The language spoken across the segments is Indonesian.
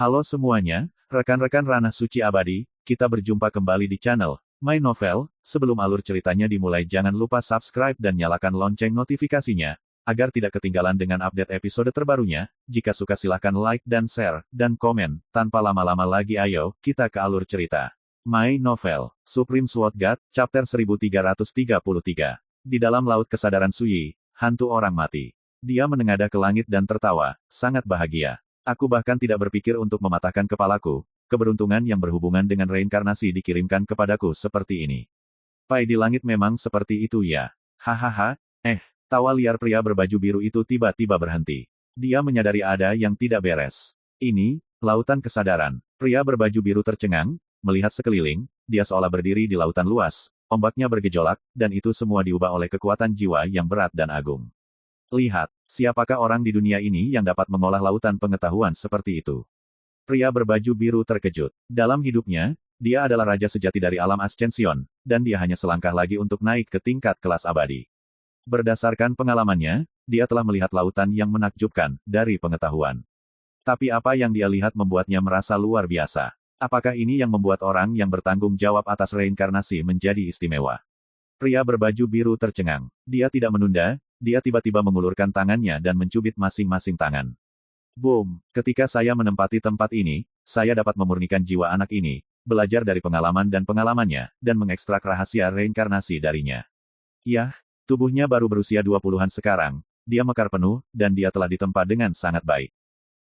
Halo semuanya, rekan-rekan Ranah Suci Abadi, kita berjumpa kembali di channel My Novel. Sebelum alur ceritanya dimulai jangan lupa subscribe dan nyalakan lonceng notifikasinya, agar tidak ketinggalan dengan update episode terbarunya. Jika suka silahkan like dan share, dan komen. Tanpa lama-lama lagi ayo, kita ke alur cerita. My Novel, Supreme Sword God, Chapter 1333. Di dalam laut kesadaran Suyi, hantu orang mati. Dia menengadah ke langit dan tertawa, sangat bahagia. Aku bahkan tidak berpikir untuk mematahkan kepalaku, keberuntungan yang berhubungan dengan reinkarnasi dikirimkan kepadaku seperti ini. Pai di langit memang seperti itu ya. Hahaha, tawa liar pria berbaju biru itu tiba-tiba berhenti. Dia menyadari ada yang tidak beres. Ini, lautan kesadaran. Pria berbaju biru tercengang, melihat sekeliling, dia seolah berdiri di lautan luas, ombaknya bergejolak, dan itu semua diubah oleh kekuatan jiwa yang berat dan agung. Lihat, siapakah orang di dunia ini yang dapat mengolah lautan pengetahuan seperti itu? Pria berbaju biru terkejut. Dalam hidupnya, dia adalah raja sejati dari alam Ascension, dan dia hanya selangkah lagi untuk naik ke tingkat kelas abadi. Berdasarkan pengalamannya, dia telah melihat lautan yang menakjubkan dari pengetahuan. Tapi apa yang dia lihat membuatnya merasa luar biasa. Apakah ini yang membuat orang yang bertanggung jawab atas reinkarnasi menjadi istimewa? Pria berbaju biru tercengang. Dia tidak menunda, dia tiba-tiba mengulurkan tangannya dan mencubit masing-masing tangan. Boom! Ketika saya menempati tempat ini, saya dapat memurnikan jiwa anak ini, belajar dari pengalaman dan pengalamannya, dan mengekstrak rahasia reinkarnasi darinya. Yah, tubuhnya baru berusia 20-an sekarang, dia mekar penuh, dan dia telah ditempa dengan sangat baik.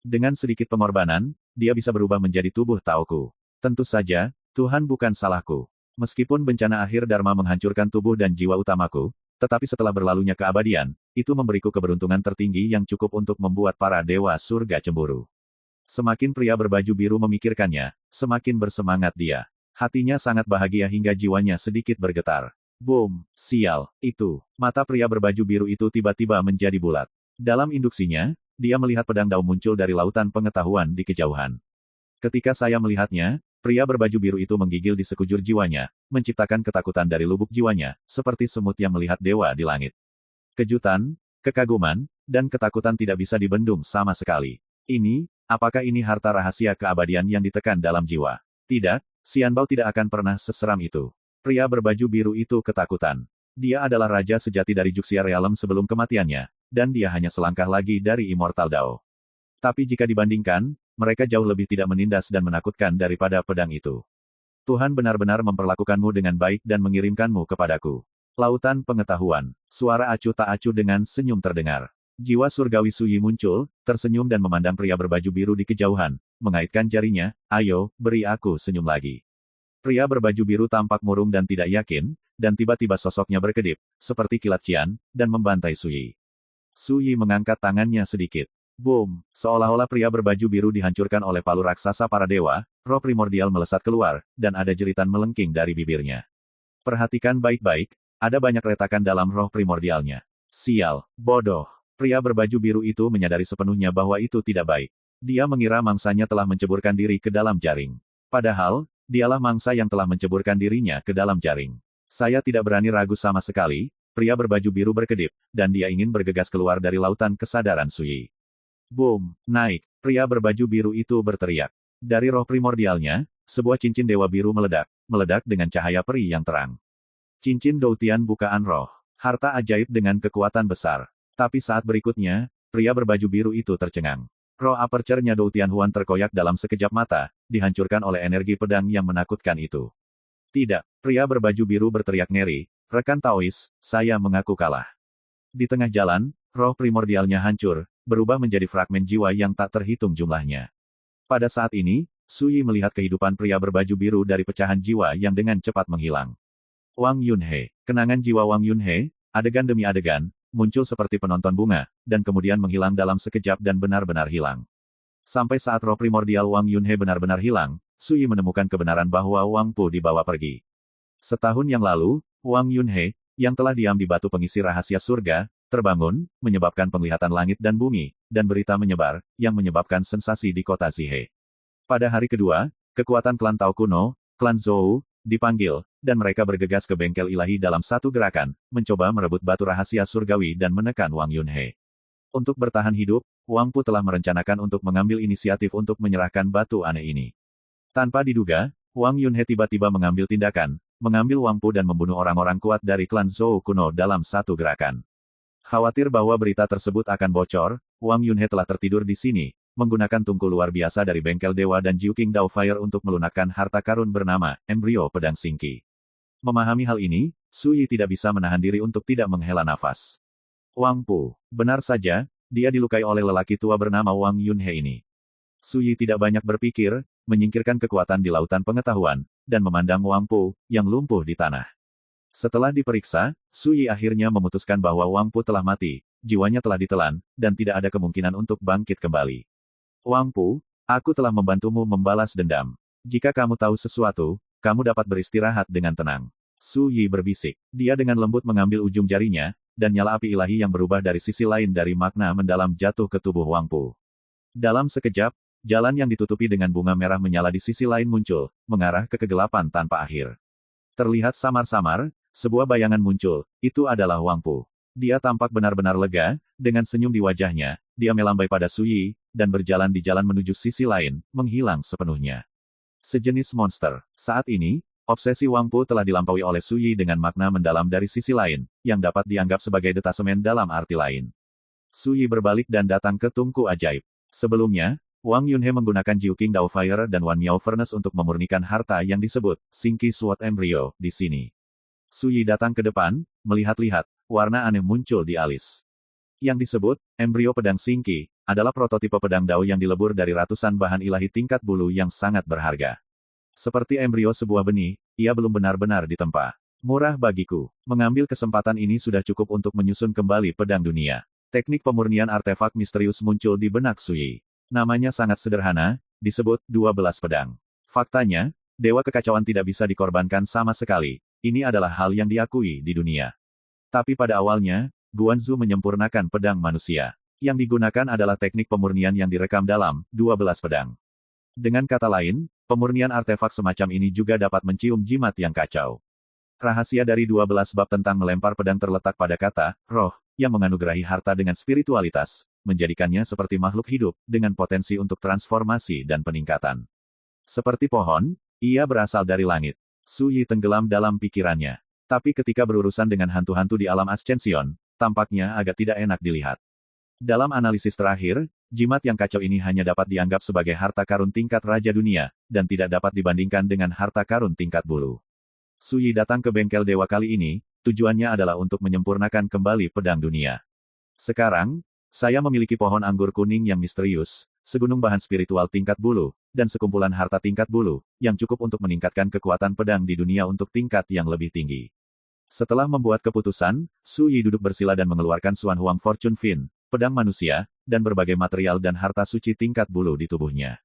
Dengan sedikit pengorbanan, dia bisa berubah menjadi tubuh Taoku. Tentu saja, Tuhan bukan salahku. Meskipun bencana akhir Dharma menghancurkan tubuh dan jiwa utamaku, tetapi setelah berlalunya keabadian, itu memberiku keberuntungan tertinggi yang cukup untuk membuat para dewa surga cemburu. Semakin pria berbaju biru memikirkannya, semakin bersemangat dia. Hatinya sangat bahagia hingga jiwanya sedikit bergetar. Boom! Sial! Itu, mata pria berbaju biru itu tiba-tiba menjadi bulat. Dalam induksinya, dia melihat pedang Dao muncul dari lautan pengetahuan di kejauhan. Ketika saya melihatnya, pria berbaju biru itu menggigil di sekujur jiwanya, menciptakan ketakutan dari lubuk jiwanya, seperti semut yang melihat dewa di langit. Kejutan, kekaguman, dan ketakutan tidak bisa dibendung sama sekali. Apakah ini harta rahasia keabadian yang ditekan dalam jiwa? Tidak, Xianbao tidak akan pernah seseram itu. Pria berbaju biru itu ketakutan. Dia adalah raja sejati dari Juxia Realm sebelum kematiannya, dan dia hanya selangkah lagi dari Immortal Dao. Tapi jika dibandingkan, mereka jauh lebih tidak menindas dan menakutkan daripada pedang itu. Tuhan benar-benar memperlakukanmu dengan baik dan mengirimkanmu kepadaku. Lautan pengetahuan. Suara acuh tak acuh dengan senyum terdengar. Jiwa surgawi Suyi muncul, tersenyum dan memandang pria berbaju biru di kejauhan, mengaitkan jarinya, ayo, beri aku senyum lagi. Pria berbaju biru tampak murung dan tidak yakin, dan tiba-tiba sosoknya berkedip, seperti kilat cian, dan membantai Suyi. Suyi mengangkat tangannya sedikit. Boom! Seolah-olah pria berbaju biru dihancurkan oleh palu raksasa para dewa, roh primordial melesat keluar, dan ada jeritan melengking dari bibirnya. Perhatikan baik-baik, ada banyak retakan dalam roh primordialnya. Sial, bodoh! Pria berbaju biru itu menyadari sepenuhnya bahwa itu tidak baik. Dia mengira mangsanya telah menceburkan diri ke dalam jaring. Padahal, dialah mangsa yang telah menceburkan dirinya ke dalam jaring. Saya tidak berani ragu sama sekali, pria berbaju biru berkedip, dan dia ingin bergegas keluar dari lautan kesadaran Suyi. Boom! Naik! Pria berbaju biru itu berteriak. Dari roh primordialnya, sebuah cincin dewa biru meledak dengan cahaya peri yang terang. Cincin Doutian bukaan roh. Harta ajaib dengan kekuatan besar. Tapi saat berikutnya, pria berbaju biru itu tercengang. Roh aperture-nya Doutian Huan terkoyak dalam sekejap mata, dihancurkan oleh energi pedang yang menakutkan itu. Tidak! Pria berbaju biru berteriak ngeri, rekan Taois, saya mengaku kalah. Di tengah jalan, roh primordialnya hancur, berubah menjadi fragmen jiwa yang tak terhitung jumlahnya. Pada saat ini, Suyi melihat kehidupan pria berbaju biru dari pecahan jiwa yang dengan cepat menghilang. Wang Yunhe. Kenangan jiwa Wang Yunhe, adegan demi adegan, muncul seperti penonton bunga, dan kemudian menghilang dalam sekejap dan benar-benar hilang. Sampai saat roh primordial Wang Yunhe benar-benar hilang, Suyi menemukan kebenaran bahwa Wang Pu dibawa pergi. Setahun yang lalu, Wang Yunhe, yang telah diam di batu pengisi rahasia surga, terbangun, menyebabkan penglihatan langit dan bumi, dan berita menyebar, yang menyebabkan sensasi di kota Zihe. Pada hari kedua, kekuatan klan Tao kuno, klan Zhou, dipanggil, dan mereka bergegas ke bengkel ilahi dalam satu gerakan, mencoba merebut batu rahasia surgawi dan menekan Wang Yunhe. Untuk bertahan hidup, Wang Pu telah merencanakan untuk mengambil inisiatif untuk menyerahkan batu aneh ini. Tanpa diduga, Wang Yunhe tiba-tiba mengambil tindakan, mengambil Wang Pu dan membunuh orang-orang kuat dari klan Zhou kuno dalam satu gerakan. Khawatir bahwa berita tersebut akan bocor, Wang Yunhe telah tertidur di sini, menggunakan tungku luar biasa dari bengkel dewa dan Jiu King Dao Fire untuk melunakkan harta karun bernama embrio pedang Singki. Memahami hal ini, Su Yi tidak bisa menahan diri untuk tidak menghela nafas. Wang Pu, benar saja, dia dilukai oleh lelaki tua bernama Wang Yunhe ini. Su Yi tidak banyak berpikir, menyingkirkan kekuatan di lautan pengetahuan, dan memandang Wang Pu, yang lumpuh di tanah. Setelah diperiksa, Su Yi akhirnya memutuskan bahwa Wang Pu telah mati, jiwanya telah ditelan, dan tidak ada kemungkinan untuk bangkit kembali. Wang Pu, aku telah membantumu membalas dendam. Jika kamu tahu sesuatu, kamu dapat beristirahat dengan tenang. Su Yi berbisik. Dia dengan lembut mengambil ujung jarinya, dan nyala api ilahi yang berubah dari sisi lain dari makna mendalam jatuh ke tubuh Wang Pu. Dalam sekejap, jalan yang ditutupi dengan bunga merah menyala di sisi lain muncul, mengarah ke kegelapan tanpa akhir. Terlihat samar-samar, sebuah bayangan muncul, itu adalah Wang Pu. Dia tampak benar-benar lega, dengan senyum di wajahnya, dia melambai pada Su Yi, dan berjalan di jalan menuju sisi lain, menghilang sepenuhnya. Sejenis monster. Saat ini, obsesi Wang Pu telah dilampaui oleh Su Yi dengan makna mendalam dari sisi lain, yang dapat dianggap sebagai detasemen dalam arti lain. Su Yi berbalik dan datang ke tungku ajaib. Sebelumnya, Wang Yunhe menggunakan Jiu King Dao Fire dan Wan Miao Furnace untuk memurnikan harta yang disebut Singki Sword Embryo di sini. Su Yi datang ke depan, melihat-lihat, warna aneh muncul di alis. Yang disebut embrio pedang Singki adalah prototipe pedang Dao yang dilebur dari ratusan bahan ilahi tingkat bulu yang sangat berharga. Seperti embrio sebuah benih, ia belum benar-benar ditempa. Murah bagiku. Mengambil kesempatan ini sudah cukup untuk menyusun kembali pedang dunia. Teknik pemurnian artefak misterius muncul di benak Su Yi. Namanya sangat sederhana, disebut 12 pedang. Faktanya, dewa kekacauan tidak bisa dikorbankan sama sekali. Ini adalah hal yang diakui di dunia. Tapi pada awalnya, Guanzu menyempurnakan pedang manusia. Yang digunakan adalah teknik pemurnian yang direkam dalam 12 pedang. Dengan kata lain, pemurnian artefak semacam ini juga dapat mencium jimat yang kacau. Rahasia dari 12 bab tentang melempar pedang terletak pada kata, roh, yang menganugerahi harta dengan spiritualitas, menjadikannya seperti makhluk hidup, dengan potensi untuk transformasi dan peningkatan. Seperti pohon, ia berasal dari langit. Su Yi tenggelam dalam pikirannya. Tapi ketika berurusan dengan hantu-hantu di alam Ascension, tampaknya agak tidak enak dilihat. Dalam analisis terakhir, jimat yang kacau ini hanya dapat dianggap sebagai harta karun tingkat Raja Dunia, dan tidak dapat dibandingkan dengan harta karun tingkat bulu. Su Yi datang ke bengkel dewa kali ini, tujuannya adalah untuk menyempurnakan kembali pedang dunia. Sekarang, saya memiliki pohon anggur kuning yang misterius, segunung bahan spiritual tingkat bulu, dan sekumpulan harta tingkat bulu, yang cukup untuk meningkatkan kekuatan pedang di dunia untuk tingkat yang lebih tinggi. Setelah membuat keputusan, Su Yi duduk bersila dan mengeluarkan Xuan Huang Fortune Fin, pedang manusia, dan berbagai material dan harta suci tingkat bulu di tubuhnya.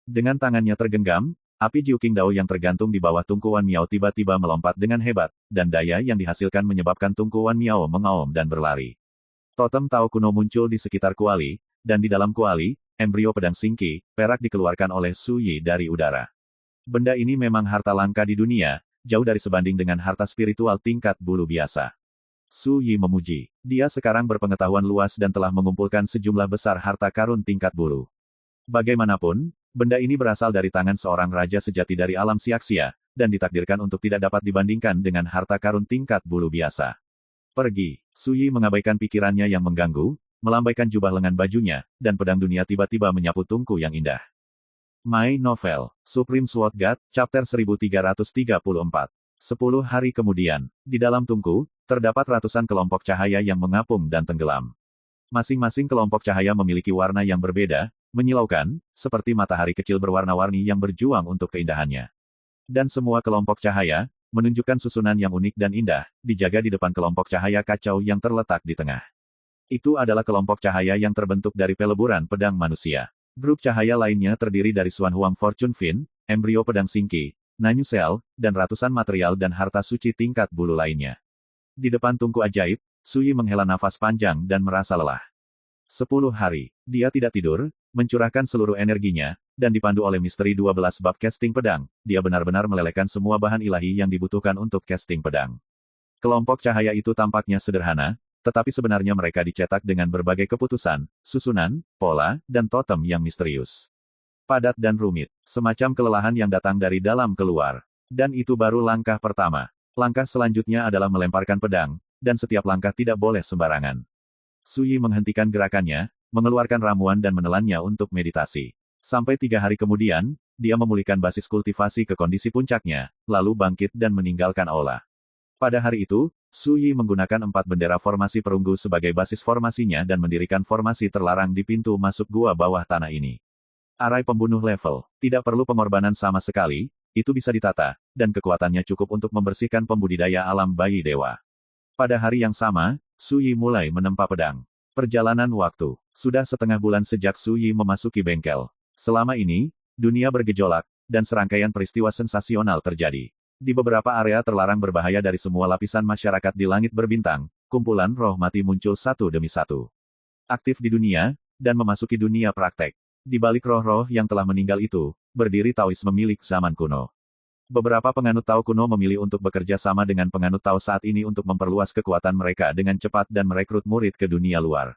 Dengan tangannya tergenggam, api Jiu King Dao yang tergantung di bawah tungku Wan Miao tiba-tiba melompat dengan hebat, dan daya yang dihasilkan menyebabkan tungku Wan Miao mengaum dan berlari. Totem Tao kuno muncul di sekitar kuali, dan di dalam kuali, embrio pedang Singki, perak dikeluarkan oleh Su Yi dari udara. Benda ini memang harta langka di dunia, jauh dari sebanding dengan harta spiritual tingkat bulu biasa. Su Yi memuji. Dia sekarang berpengetahuan luas dan telah mengumpulkan sejumlah besar harta karun tingkat bulu. Bagaimanapun, benda ini berasal dari tangan seorang raja sejati dari alam Siaksia, dan ditakdirkan untuk tidak dapat dibandingkan dengan harta karun tingkat bulu biasa. Pergi. Su Yi mengabaikan pikirannya yang mengganggu, melambaikan jubah lengan bajunya, dan pedang dunia tiba-tiba menyapu tungku yang indah. My Novel, Supreme Sword God, Chapter 1334. 10 hari kemudian, di dalam tungku, terdapat ratusan kelompok cahaya yang mengapung dan tenggelam. Masing-masing kelompok cahaya memiliki warna yang berbeda, menyilaukan, seperti matahari kecil berwarna-warni yang berjuang untuk keindahannya. Dan semua kelompok cahaya, menunjukkan susunan yang unik dan indah, dijaga di depan kelompok cahaya kacau yang terletak di tengah. Itu adalah kelompok cahaya yang terbentuk dari peleburan pedang manusia. Grup cahaya lainnya terdiri dari Xuan Huang Fortune Fin, embrio pedang Singki, Nanyu Sel, dan ratusan material dan harta suci tingkat bulu lainnya. Di depan tungku ajaib, Su Yi menghela nafas panjang dan merasa lelah. 10 hari, dia tidak tidur, mencurahkan seluruh energinya, dan dipandu oleh misteri 12 bab casting pedang, dia benar-benar melelehkan semua bahan ilahi yang dibutuhkan untuk casting pedang. Kelompok cahaya itu tampaknya sederhana, tetapi sebenarnya mereka dicetak dengan berbagai keputusan, susunan, pola, dan totem yang misterius. Padat dan rumit, semacam kelelahan yang datang dari dalam keluar. Dan itu baru langkah pertama. Langkah selanjutnya adalah melemparkan pedang, dan setiap langkah tidak boleh sembarangan. Suyi menghentikan gerakannya, mengeluarkan ramuan dan menelannya untuk meditasi. Sampai 3 hari kemudian, dia memulihkan basis kultivasi ke kondisi puncaknya, lalu bangkit dan meninggalkan aula. Pada hari itu, Suyi menggunakan 4 bendera formasi perunggu sebagai basis formasinya dan mendirikan formasi terlarang di pintu masuk gua bawah tanah ini. Arai pembunuh level, tidak perlu pengorbanan sama sekali, itu bisa ditata, dan kekuatannya cukup untuk membersihkan pembudidaya alam bayi dewa. Pada hari yang sama, Suyi mulai menempa pedang. Perjalanan waktu, sudah setengah bulan sejak Suyi memasuki bengkel. Selama ini, dunia bergejolak, dan serangkaian peristiwa sensasional terjadi. Di beberapa area terlarang berbahaya dari semua lapisan masyarakat di langit berbintang, kumpulan roh mati muncul satu demi satu. Aktif di dunia, dan memasuki dunia praktek. Di balik roh-roh yang telah meninggal itu, berdiri Taoisme milik zaman kuno. Beberapa penganut Tao kuno memilih untuk bekerja sama dengan penganut Tao saat ini untuk memperluas kekuatan mereka dengan cepat dan merekrut murid ke dunia luar.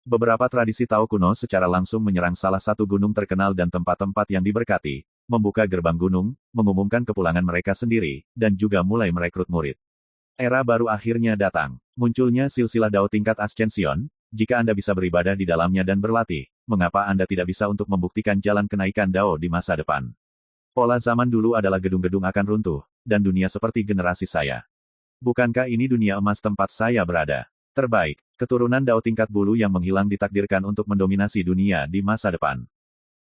Beberapa tradisi Tao kuno secara langsung menyerang salah satu gunung terkenal dan tempat-tempat yang diberkati, membuka gerbang gunung, mengumumkan kepulangan mereka sendiri, dan juga mulai merekrut murid. Era baru akhirnya datang. Munculnya silsilah Dao tingkat Ascension. Jika Anda bisa beribadah di dalamnya dan berlatih, mengapa Anda tidak bisa untuk membuktikan jalan kenaikan Dao di masa depan? Pola zaman dulu adalah gedung-gedung akan runtuh, dan dunia seperti generasi saya. Bukankah ini dunia emas tempat saya berada? Terbaik, keturunan Dao tingkat bulu yang menghilang ditakdirkan untuk mendominasi dunia di masa depan.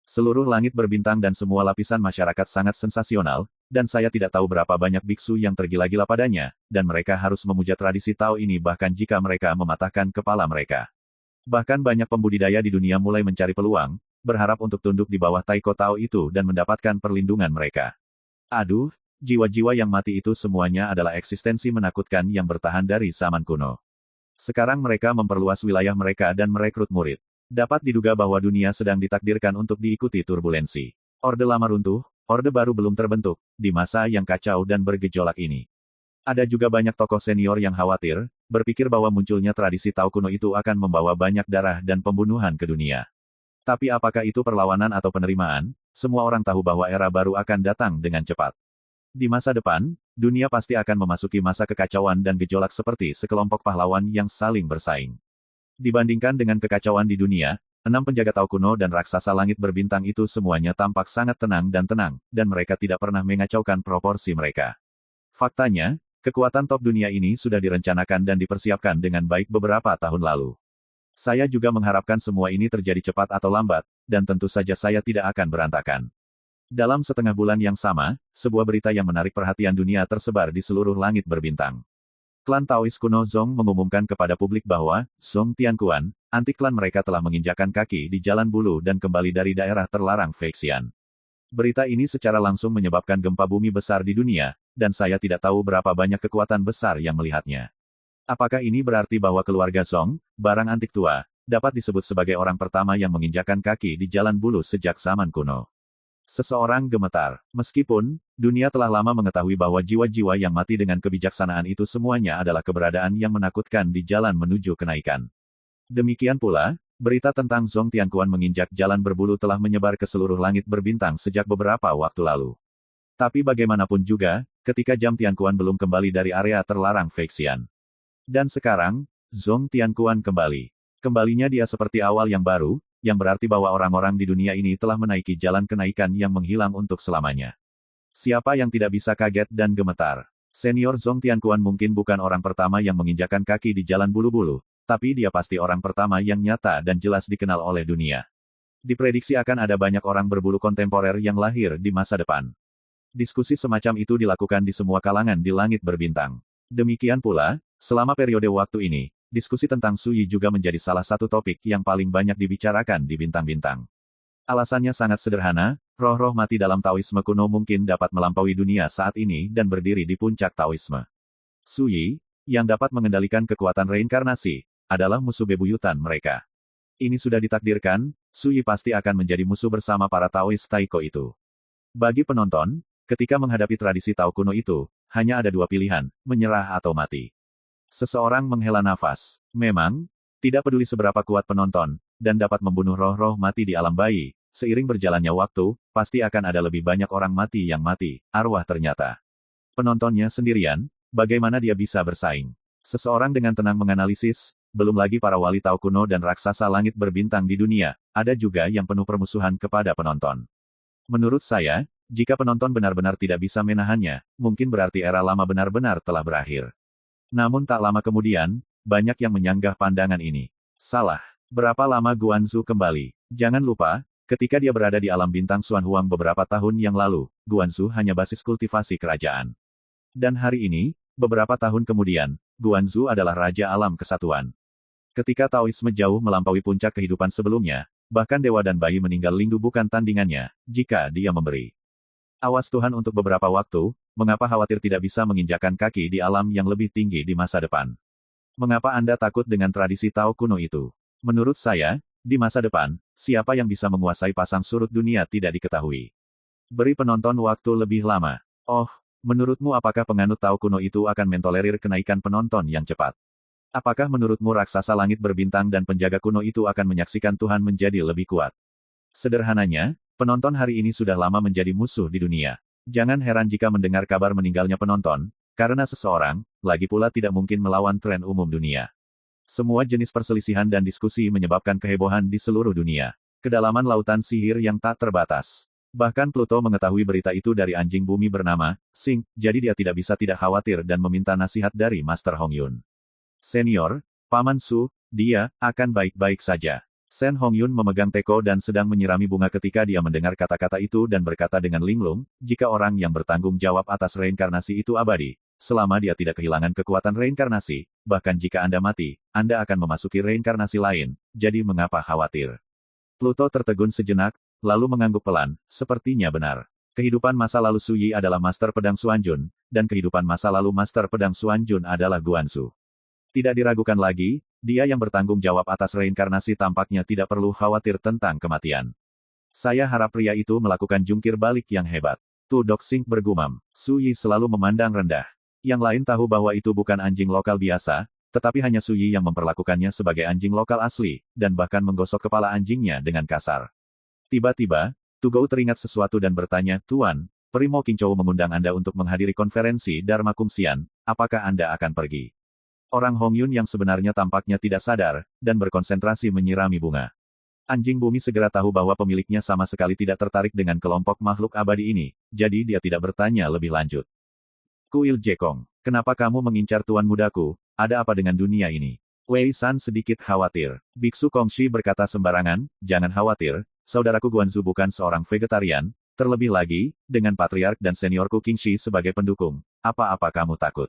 Seluruh langit berbintang dan semua lapisan masyarakat sangat sensasional, dan saya tidak tahu berapa banyak biksu yang tergila-gila padanya, dan mereka harus memuja tradisi Tao ini bahkan jika mereka mematahkan kepala mereka. Bahkan banyak pembudidaya di dunia mulai mencari peluang, berharap untuk tunduk di bawah Taiko Tao itu dan mendapatkan perlindungan mereka. Aduh, jiwa-jiwa yang mati itu semuanya adalah eksistensi menakutkan yang bertahan dari zaman kuno. Sekarang mereka memperluas wilayah mereka dan merekrut murid. Dapat diduga bahwa dunia sedang ditakdirkan untuk diikuti turbulensi. Orde lama runtuh, orde baru belum terbentuk, di masa yang kacau dan bergejolak ini. Ada juga banyak tokoh senior yang khawatir, berpikir bahwa munculnya tradisi Tao kuno itu akan membawa banyak darah dan pembunuhan ke dunia. Tapi apakah itu perlawanan atau penerimaan? Semua orang tahu bahwa era baru akan datang dengan cepat. Di masa depan, dunia pasti akan memasuki masa kekacauan dan gejolak seperti sekelompok pahlawan yang saling bersaing. Dibandingkan dengan kekacauan di dunia, 6 penjaga Tao kuno dan raksasa langit berbintang itu semuanya tampak sangat tenang, dan mereka tidak pernah mengacaukan proporsi mereka. Faktanya, kekuatan top dunia ini sudah direncanakan dan dipersiapkan dengan baik beberapa tahun lalu. Saya juga mengharapkan semua ini terjadi cepat atau lambat, dan tentu saja saya tidak akan berantakan. Dalam setengah bulan yang sama, sebuah berita yang menarik perhatian dunia tersebar di seluruh langit berbintang. Klan Taois kuno Zong mengumumkan kepada publik bahwa, Zong Tianquan, anti-klan mereka telah menginjakkan kaki di Jalan Bulu dan kembali dari daerah terlarang Feixian. Berita ini secara langsung menyebabkan gempa bumi besar di dunia, dan saya tidak tahu berapa banyak kekuatan besar yang melihatnya. Apakah ini berarti bahwa keluarga Zong, barang antik tua, dapat disebut sebagai orang pertama yang menginjakkan kaki di Jalan Bulu sejak zaman kuno? Seseorang gemetar. Meskipun, dunia telah lama mengetahui bahwa jiwa-jiwa yang mati dengan kebijaksanaan itu semuanya adalah keberadaan yang menakutkan di jalan menuju kenaikan. Demikian pula, berita tentang Zong Tianquan menginjak jalan berbulu telah menyebar ke seluruh langit berbintang sejak beberapa waktu lalu. Tapi bagaimanapun juga, ketika jam Tianquan belum kembali dari area terlarang Feixian. Dan sekarang, Zong Tianquan kembali. Kembalinya dia seperti awal yang baru, yang berarti bahwa orang-orang di dunia ini telah menaiki jalan kenaikan yang menghilang untuk selamanya. Siapa yang tidak bisa kaget dan gemetar? Senior Zong Tianquan mungkin bukan orang pertama yang menginjakan kaki di jalan bulu-bulu, tapi dia pasti orang pertama yang nyata dan jelas dikenal oleh dunia. Diprediksi akan ada banyak orang berbulu kontemporer yang lahir di masa depan. Diskusi semacam itu dilakukan di semua kalangan di langit berbintang. Demikian pula, selama periode waktu ini, diskusi tentang Suyi juga menjadi salah satu topik yang paling banyak dibicarakan di bintang-bintang. Alasannya sangat sederhana, roh-roh mati dalam Taoisme kuno mungkin dapat melampaui dunia saat ini dan berdiri di puncak Taoisme. Suyi, yang dapat mengendalikan kekuatan reinkarnasi, adalah musuh bebuyutan mereka. Ini sudah ditakdirkan, Suyi pasti akan menjadi musuh bersama para Taois Taiko itu. Bagi penonton, ketika menghadapi tradisi Tao kuno itu, hanya ada dua pilihan, menyerah atau mati. Seseorang menghela nafas. Memang, tidak peduli seberapa kuat penonton, dan dapat membunuh roh-roh mati di alam bayi, seiring berjalannya waktu, pasti akan ada lebih banyak orang mati yang mati, arwah ternyata. Penontonnya sendirian, bagaimana dia bisa bersaing? Seseorang dengan tenang menganalisis, belum lagi para wali Tao kuno dan raksasa langit berbintang di dunia, ada juga yang penuh permusuhan kepada penonton. Menurut saya, jika penonton benar-benar tidak bisa menahannya, mungkin berarti era lama benar-benar telah berakhir. Namun tak lama kemudian, banyak yang menyanggah pandangan ini. Salah. Berapa lama Guanzu kembali? Jangan lupa, ketika dia berada di alam bintang Xuan Huang beberapa tahun yang lalu, Guanzu hanya basis kultivasi kerajaan. Dan hari ini, beberapa tahun kemudian, Guanzu adalah Raja Alam Kesatuan. Ketika Taoisme jauh melampaui puncak kehidupan sebelumnya, bahkan dewa dan bayi meninggal lindu bukan tandingannya, jika dia memberi. Awas Tuhan untuk beberapa waktu, mengapa khawatir tidak bisa menginjakan kaki di alam yang lebih tinggi di masa depan? Mengapa Anda takut dengan tradisi Tao kuno itu? Menurut saya, di masa depan, siapa yang bisa menguasai pasang surut dunia tidak diketahui. Beri penonton waktu lebih lama. Oh, menurutmu apakah penganut Tao kuno itu akan mentolerir kenaikan penonton yang cepat? Apakah menurutmu raksasa langit berbintang dan penjaga kuno itu akan menyaksikan Tuhan menjadi lebih kuat? Sederhananya, penonton hari ini sudah lama menjadi musuh di dunia. Jangan heran jika mendengar kabar meninggalnya penonton, karena seseorang, lagi pula tidak mungkin melawan tren umum dunia. Semua jenis perselisihan dan diskusi menyebabkan kehebohan di seluruh dunia. Kedalaman lautan sihir yang tak terbatas. Bahkan Pluto mengetahui berita itu dari anjing bumi bernama Sing, jadi dia tidak bisa tidak khawatir dan meminta nasihat dari Master Hong Yun. Senior, Paman Su, dia akan baik-baik saja. Sen Hong Yun memegang teko dan sedang menyirami bunga ketika dia mendengar kata-kata itu dan berkata dengan linglung, jika orang yang bertanggung jawab atas reinkarnasi itu abadi, selama dia tidak kehilangan kekuatan reinkarnasi, bahkan jika Anda mati, Anda akan memasuki reinkarnasi lain, jadi mengapa khawatir? Pluto tertegun sejenak, lalu mengangguk pelan, sepertinya benar. Kehidupan masa lalu Su Yi adalah Master Pedang Xuanjun, dan kehidupan masa lalu Master Pedang Xuanjun adalah Guanzu. Tidak diragukan lagi, dia yang bertanggung jawab atas reinkarnasi tampaknya tidak perlu khawatir tentang kematian. Saya harap pria itu melakukan jungkir balik yang hebat. Tu Dok Sing bergumam. Su Yi selalu memandang rendah. Yang lain tahu bahwa itu bukan anjing lokal biasa, tetapi hanya Su Yi yang memperlakukannya sebagai anjing lokal asli, dan bahkan menggosok kepala anjingnya dengan kasar. Tiba-tiba, Tu Gou teringat sesuatu dan bertanya, Tuan, Peri Mo Qingzhou mengundang Anda untuk menghadiri konferensi Dharma Kungsian, apakah Anda akan pergi? Orang Hong Yun yang sebenarnya tampaknya tidak sadar, dan berkonsentrasi menyirami bunga. Anjing bumi segera tahu bahwa pemiliknya sama sekali tidak tertarik dengan kelompok makhluk abadi ini, jadi dia tidak bertanya lebih lanjut. Kuil Jekong, kenapa kamu mengincar tuan mudaku, ada apa dengan dunia ini? Wei San sedikit khawatir. Biksu Kongshi berkata sembarangan, jangan khawatir, saudaraku Guanzu bukan seorang vegetarian, terlebih lagi, dengan patriark dan seniorku Qingxi sebagai pendukung, apa-apa kamu takut?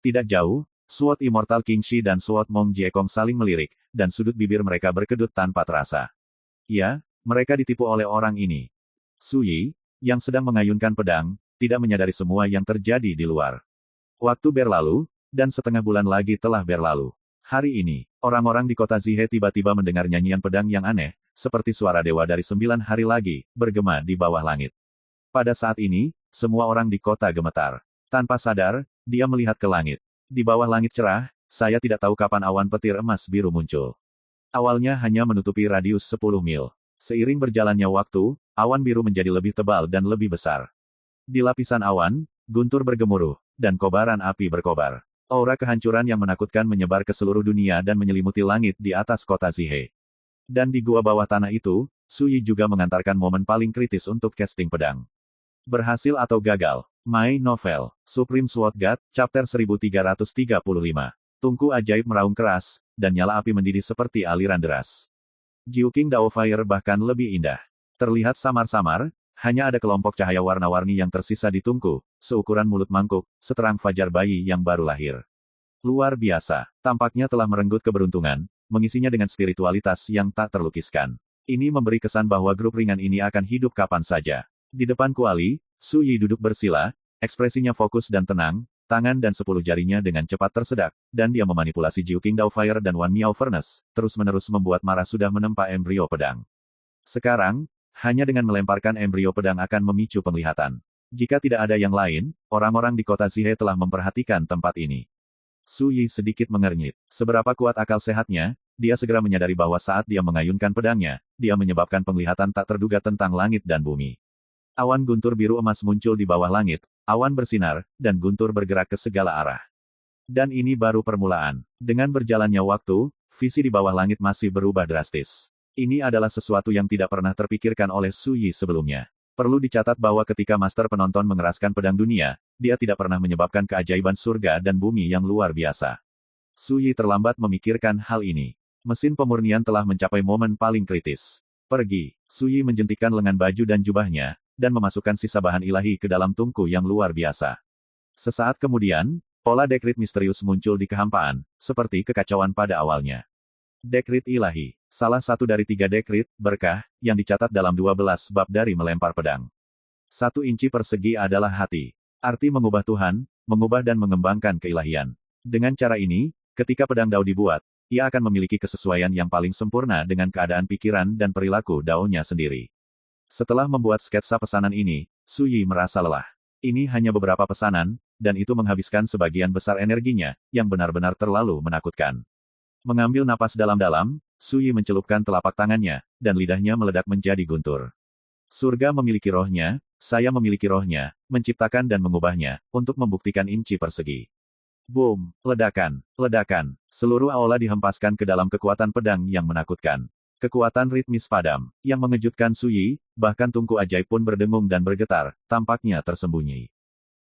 Tidak jauh, Sword Immortal Qingxi dan Sword Mong Jiekong saling melirik, dan sudut bibir mereka berkedut tanpa terasa. Ya, mereka ditipu oleh orang ini. Su Yi, yang sedang mengayunkan pedang, tidak menyadari semua yang terjadi di luar. Waktu berlalu, dan setengah bulan lagi telah berlalu. Hari ini, orang-orang di kota Zihe tiba-tiba mendengar nyanyian pedang yang aneh, seperti suara dewa dari 9 hari lagi, bergema di bawah langit. Pada saat ini, semua orang di kota gemetar. Tanpa sadar, dia melihat ke langit. Di bawah langit cerah, saya tidak tahu kapan awan petir emas biru muncul. Awalnya hanya menutupi radius 10 mil. Seiring berjalannya waktu, awan biru menjadi lebih tebal dan lebih besar. Di lapisan awan, guntur bergemuruh, dan kobaran api berkobar. Aura kehancuran yang menakutkan menyebar ke seluruh dunia dan menyelimuti langit di atas kota Zihe. Dan di gua bawah tanah itu, Su Yi juga mengantarkan momen paling kritis untuk casting pedang. Berhasil atau gagal? My Novel, Supreme Sword God, Chapter 1335. Tungku ajaib meraung keras, dan nyala api mendidih seperti aliran deras. Jiuqing Dao Fire bahkan lebih indah. Terlihat samar-samar, hanya ada kelompok cahaya warna-warni yang tersisa di tungku, seukuran mulut mangkuk, seterang fajar bayi yang baru lahir. Luar biasa, tampaknya telah merenggut keberuntungan, mengisinya dengan spiritualitas yang tak terlukiskan. Ini memberi kesan bahwa grup ringan ini akan hidup kapan saja. Di depan kuali, Su Yi duduk bersila, ekspresinya fokus dan tenang, tangan dan 10 jarinya dengan cepat tersedak, dan dia memanipulasi Jiuqing Dao Fire dan Wan Miao Furnace, terus-menerus membuat marah sudah menempa embrio pedang. Sekarang, hanya dengan melemparkan embrio pedang akan memicu penglihatan. Jika tidak ada yang lain, orang-orang di kota Zihe telah memperhatikan tempat ini. Su Yi sedikit mengernyit. Seberapa kuat akal sehatnya, dia segera menyadari bahwa saat dia mengayunkan pedangnya, dia menyebabkan penglihatan tak terduga tentang langit dan bumi. Awan guntur biru emas muncul di bawah langit, awan bersinar, dan guntur bergerak ke segala arah. Dan ini baru permulaan. Dengan berjalannya waktu, visi di bawah langit masih berubah drastis. Ini adalah sesuatu yang tidak pernah terpikirkan oleh Su Yi sebelumnya. Perlu dicatat bahwa ketika Master Penonton mengeraskan pedang dunia, dia tidak pernah menyebabkan keajaiban surga dan bumi yang luar biasa. Su Yi terlambat memikirkan hal ini. Mesin pemurnian telah mencapai momen paling kritis. Pergi. Su Yi menjentikkan lengan baju dan jubahnya, dan memasukkan sisa bahan ilahi ke dalam tungku yang luar biasa. Sesaat kemudian, pola dekrit misterius muncul di kehampaan, seperti kekacauan pada awalnya. Dekrit ilahi. Salah satu dari 3 dekrit, berkah, yang dicatat dalam 12 bab dari melempar pedang. 1 inci persegi adalah hati. Arti mengubah Tuhan, mengubah dan mengembangkan keilahian. Dengan cara ini, ketika pedang Dao dibuat, ia akan memiliki kesesuaian yang paling sempurna dengan keadaan pikiran dan perilaku Dao-nya sendiri. Setelah membuat sketsa pesanan ini, Su Yi merasa lelah. Ini hanya beberapa pesanan, dan itu menghabiskan sebagian besar energinya, yang benar-benar terlalu menakutkan. Mengambil napas dalam-dalam, Su Yi mencelupkan telapak tangannya, dan lidahnya meledak menjadi guntur. Surga memiliki rohnya, saya memiliki rohnya, menciptakan dan mengubahnya, untuk membuktikan inci persegi. Boom! Ledakan! Ledakan! Seluruh aula dihempaskan ke dalam kekuatan pedang yang menakutkan. Kekuatan ritmis padam, yang mengejutkan Su Yi, bahkan tungku ajaib pun berdengung dan bergetar, tampaknya tersembunyi.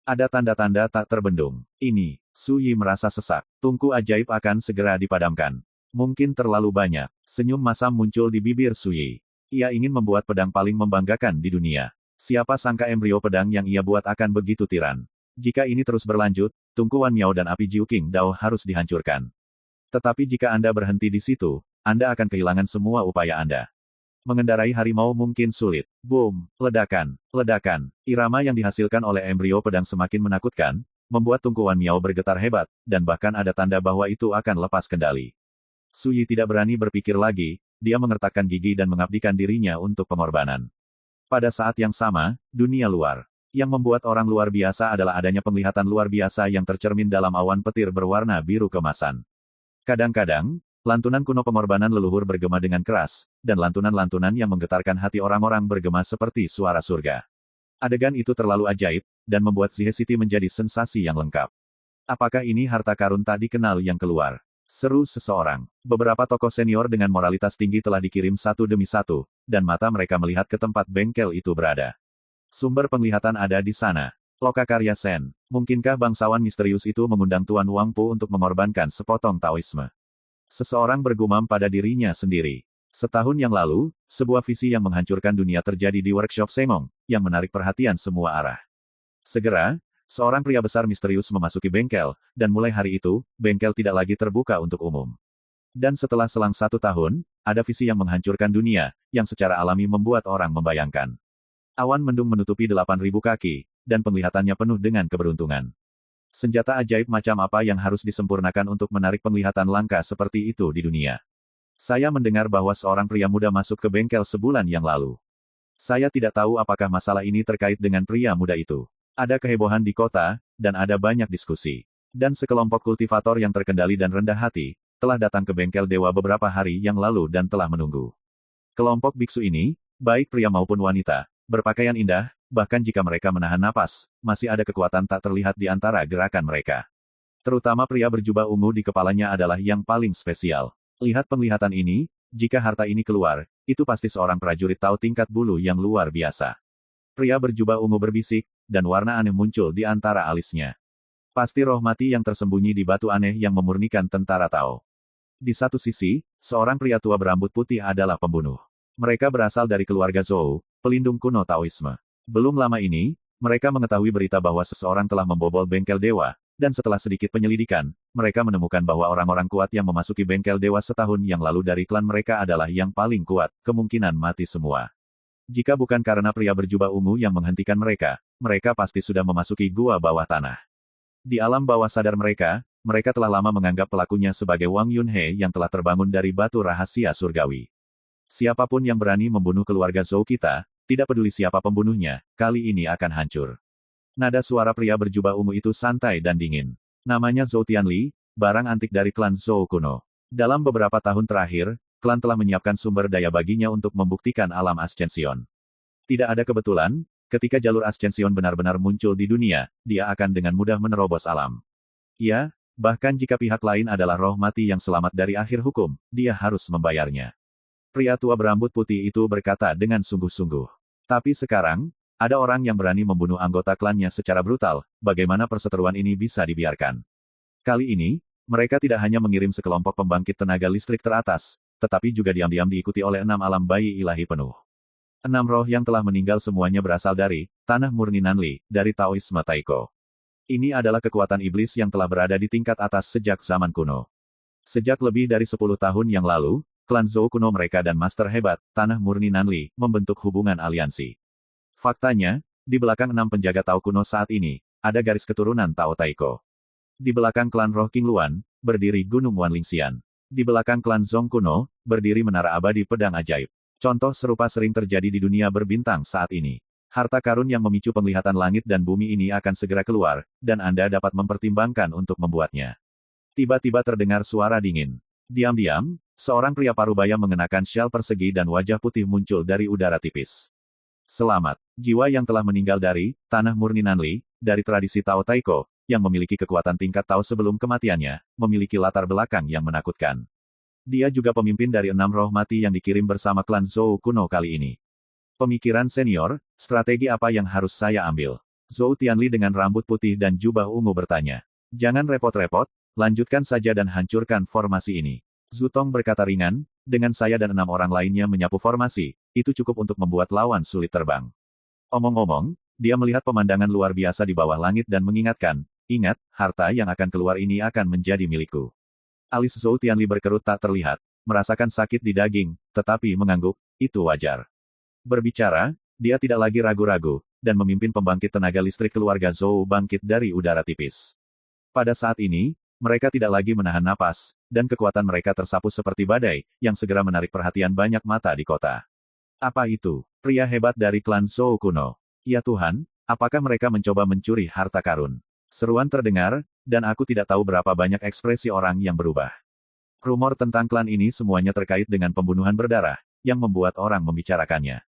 Ada tanda-tanda tak terbendung. Ini, Su Yi merasa sesak. Tungku ajaib akan segera dipadamkan. Mungkin terlalu banyak. Senyum masam muncul di bibir Su Yi. Ia ingin membuat pedang paling membanggakan di dunia. Siapa sangka embrio pedang yang ia buat akan begitu tiran. Jika ini terus berlanjut, Tungku Wan Miao dan api Jiu Qing Dao harus dihancurkan. Tetapi jika Anda berhenti di situ, Anda akan kehilangan semua upaya Anda. Mengendarai harimau mungkin sulit. Boom! Ledakan! Ledakan! Irama yang dihasilkan oleh embrio pedang semakin menakutkan, membuat Tungku Wan Miao bergetar hebat, dan bahkan ada tanda bahwa itu akan lepas kendali. Su Yi tidak berani berpikir lagi, dia mengertakkan gigi dan mengabdikan dirinya untuk pengorbanan. Pada saat yang sama, dunia luar. Yang membuat orang luar biasa adalah adanya penglihatan luar biasa yang tercermin dalam awan petir berwarna biru kemasan. Kadang-kadang, lantunan kuno pengorbanan leluhur bergema dengan keras, dan lantunan-lantunan yang menggetarkan hati orang-orang bergema seperti suara surga. Adegan itu terlalu ajaib, dan membuat Zhe City menjadi sensasi yang lengkap. Apakah ini harta karun tak dikenal yang keluar? Seru seseorang. Beberapa tokoh senior dengan moralitas tinggi telah dikirim satu demi satu, dan mata mereka melihat ke tempat bengkel itu berada. Sumber penglihatan ada di sana. Lokakarya Sen. Mungkinkah bangsawan misterius itu mengundang Tuan Wangpu untuk mengorbankan sepotong Taoisme? Seseorang bergumam pada dirinya sendiri. Setahun yang lalu, sebuah visi yang menghancurkan dunia terjadi di workshop Sengong, yang menarik perhatian semua arah. Segera, seorang pria besar misterius memasuki bengkel, dan mulai hari itu, bengkel tidak lagi terbuka untuk umum. Dan setelah selang 1 tahun, ada visi yang menghancurkan dunia, yang secara alami membuat orang membayangkan. Awan mendung menutupi 8.000 kaki, dan penglihatannya penuh dengan keberuntungan. Senjata ajaib macam apa yang harus disempurnakan untuk menarik penglihatan langka seperti itu di dunia? Saya mendengar bahwa seorang pria muda masuk ke bengkel sebulan yang lalu. Saya tidak tahu apakah masalah ini terkait dengan pria muda itu. Ada kehebohan di kota, dan ada banyak diskusi. Dan sekelompok kultivator yang terkendali dan rendah hati, telah datang ke bengkel dewa beberapa hari yang lalu dan telah menunggu. Kelompok biksu ini, baik pria maupun wanita, berpakaian indah, bahkan jika mereka menahan napas, masih ada kekuatan tak terlihat di antara gerakan mereka. Terutama pria berjubah ungu di kepalanya adalah yang paling spesial. Lihat penglihatan ini, jika harta ini keluar, itu pasti seorang prajurit Tao tingkat bulu yang luar biasa. Pria berjubah ungu berbisik, dan warna aneh muncul di antara alisnya. Pasti roh mati yang tersembunyi di batu aneh yang memurnikan tentara Tao. Di satu sisi, seorang pria tua berambut putih adalah pembunuh. Mereka berasal dari keluarga Zhou, pelindung kuno Taoisme. Belum lama ini, mereka mengetahui berita bahwa seseorang telah membobol bengkel dewa, dan setelah sedikit penyelidikan, mereka menemukan bahwa orang-orang kuat yang memasuki bengkel dewa setahun yang lalu dari klan mereka adalah yang paling kuat, kemungkinan mati semua. Jika bukan karena pria berjubah ungu yang menghentikan mereka, mereka pasti sudah memasuki gua bawah tanah. Di alam bawah sadar mereka, mereka telah lama menganggap pelakunya sebagai Wang Yunhe yang telah terbangun dari batu rahasia surgawi. Siapapun yang berani membunuh keluarga Zhou kita, tidak peduli siapa pembunuhnya, kali ini akan hancur. Nada suara pria berjubah ungu itu santai dan dingin. Namanya Zhou Tianli, barang antik dari klan Zhou kuno. Dalam beberapa tahun terakhir, klan telah menyiapkan sumber daya baginya untuk membuktikan alam Ascension. Tidak ada kebetulan, ketika jalur Ascension benar-benar muncul di dunia, dia akan dengan mudah menerobos alam. Ya, bahkan jika pihak lain adalah roh mati yang selamat dari akhir hukum, dia harus membayarnya. Pria tua berambut putih itu berkata dengan sungguh-sungguh. Tapi sekarang, ada orang yang berani membunuh anggota klannya secara brutal, bagaimana perseteruan ini bisa dibiarkan? Kali ini, mereka tidak hanya mengirim sekelompok pembangkit tenaga listrik teratas, tetapi juga diam-diam diikuti oleh 6 alam bayi ilahi penuh. 6 roh yang telah meninggal semuanya berasal dari tanah murni Nanli, dari Taoisme Taiko. Ini adalah kekuatan iblis yang telah berada di tingkat atas sejak zaman kuno. Sejak lebih dari 10 tahun yang lalu, klan Zhou kuno mereka dan master hebat, tanah murni Nanli, membentuk hubungan aliansi. Faktanya, di belakang 6 penjaga Tao kuno saat ini, ada garis keturunan Tao Taiko. Di belakang klan Roh King Luan, berdiri Gunung Wanlingxian. Di belakang klan Zhong kuno, berdiri Menara Abadi Pedang Ajaib. Contoh serupa sering terjadi di dunia berbintang saat ini. Harta karun yang memicu penglihatan langit dan bumi ini akan segera keluar, dan Anda dapat mempertimbangkan untuk membuatnya. Tiba-tiba terdengar suara dingin. Diam-diam, seorang pria parubaya mengenakan syal persegi dan wajah putih muncul dari udara tipis. Selamat, jiwa yang telah meninggal dari tanah murni Nanli, dari tradisi Tao Taiko, yang memiliki kekuatan tingkat Tao sebelum kematiannya, memiliki latar belakang yang menakutkan. Dia juga pemimpin dari 6 roh mati yang dikirim bersama klan Zhou kuno kali ini. Pemikiran senior, strategi apa yang harus saya ambil? Zhou Tianli dengan rambut putih dan jubah ungu bertanya. Jangan repot-repot, lanjutkan saja dan hancurkan formasi ini. Zhu Tong berkata ringan, dengan saya dan 6 orang lainnya menyapu formasi, itu cukup untuk membuat lawan sulit terbang. Omong-omong, dia melihat pemandangan luar biasa di bawah langit dan mengingatkan, ingat, harta yang akan keluar ini akan menjadi milikku. Alis Zhou Tianli berkerut tak terlihat, merasakan sakit di daging, tetapi mengangguk, itu wajar. Berbicara, dia tidak lagi ragu-ragu, dan memimpin pembangkit tenaga listrik keluarga Zhou bangkit dari udara tipis. Pada saat ini, mereka tidak lagi menahan napas, dan kekuatan mereka tersapu seperti badai, yang segera menarik perhatian banyak mata di kota. Apa itu? Pria hebat dari klan Zhou kuno. Ya Tuhan, apakah mereka mencoba mencuri harta karun? Seruan terdengar, dan aku tidak tahu berapa banyak ekspresi orang yang berubah. Rumor tentang klan ini semuanya terkait dengan pembunuhan berdarah, yang membuat orang membicarakannya.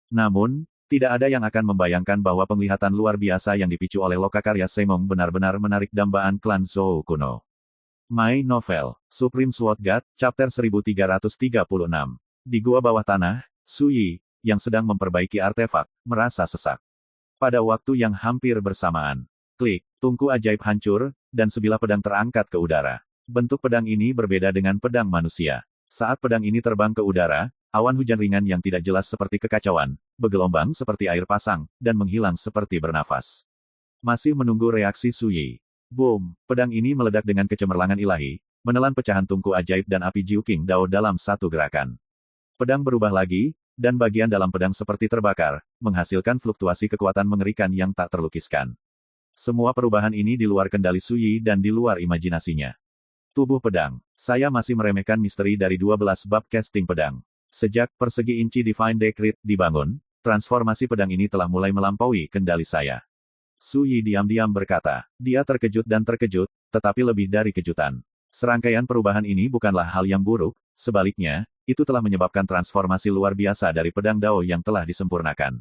Namun, tidak ada yang akan membayangkan bahwa penglihatan luar biasa yang dipicu oleh lokakarya Sengong benar-benar menarik dambaan klan Zhou kuno. My Novel, Supreme Sword God, Chapter 1336. Di gua bawah tanah, Su Yi, yang sedang memperbaiki artefak, merasa sesak. Pada waktu yang hampir bersamaan, klik, tungku ajaib hancur, dan sebilah pedang terangkat ke udara. Bentuk pedang ini berbeda dengan pedang manusia. Saat pedang ini terbang ke udara, awan hujan ringan yang tidak jelas seperti kekacauan, bergelombang seperti air pasang, dan menghilang seperti bernafas. Masih menunggu reaksi Su Yi. Boom, pedang ini meledak dengan kecemerlangan ilahi, menelan pecahan tungku ajaib dan api Jiu King Dao dalam satu gerakan. Pedang berubah lagi, dan bagian dalam pedang seperti terbakar, menghasilkan fluktuasi kekuatan mengerikan yang tak terlukiskan. Semua perubahan ini di luar kendali Su Yi dan di luar imajinasinya. Tubuh pedang. Saya masih meremehkan misteri dari 12 bab casting pedang. Sejak persegi inci Divine Decree dibangun, transformasi pedang ini telah mulai melampaui kendali saya. Su Yi diam-diam berkata. Dia terkejut dan terkejut, tetapi lebih dari kejutan. Serangkaian perubahan ini bukanlah hal yang buruk, sebaliknya, itu telah menyebabkan transformasi luar biasa dari pedang Dao yang telah disempurnakan.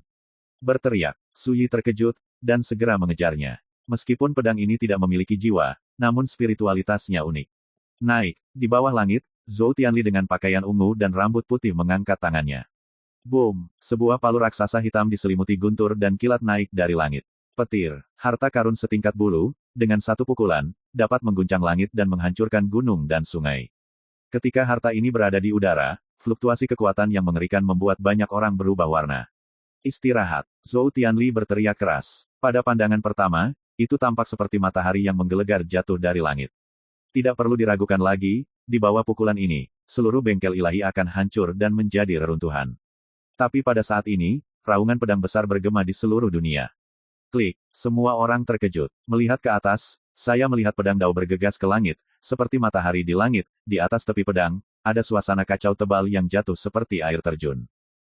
Berteriak, Su Yi terkejut, dan segera mengejarnya. Meskipun pedang ini tidak memiliki jiwa, namun spiritualitasnya unik. Naik, di bawah langit, Zhou Tianli dengan pakaian ungu dan rambut putih mengangkat tangannya. Boom, sebuah palu raksasa hitam diselimuti guntur dan kilat naik dari langit. Petir, harta karun setingkat bulu, dengan satu pukulan, dapat mengguncang langit dan menghancurkan gunung dan sungai. Ketika harta ini berada di udara, fluktuasi kekuatan yang mengerikan membuat banyak orang berubah warna. Istirahat, Zhou Tianli berteriak keras. Pada pandangan pertama, itu tampak seperti matahari yang menggelegar jatuh dari langit. Tidak perlu diragukan lagi, di bawah pukulan ini, seluruh bengkel ilahi akan hancur dan menjadi reruntuhan. Tapi pada saat ini, raungan pedang besar bergema di seluruh dunia. Klik, semua orang terkejut. Melihat ke atas, saya melihat pedang Dao bergegas ke langit, seperti matahari di langit, di atas tepi pedang, ada suasana kacau tebal yang jatuh seperti air terjun.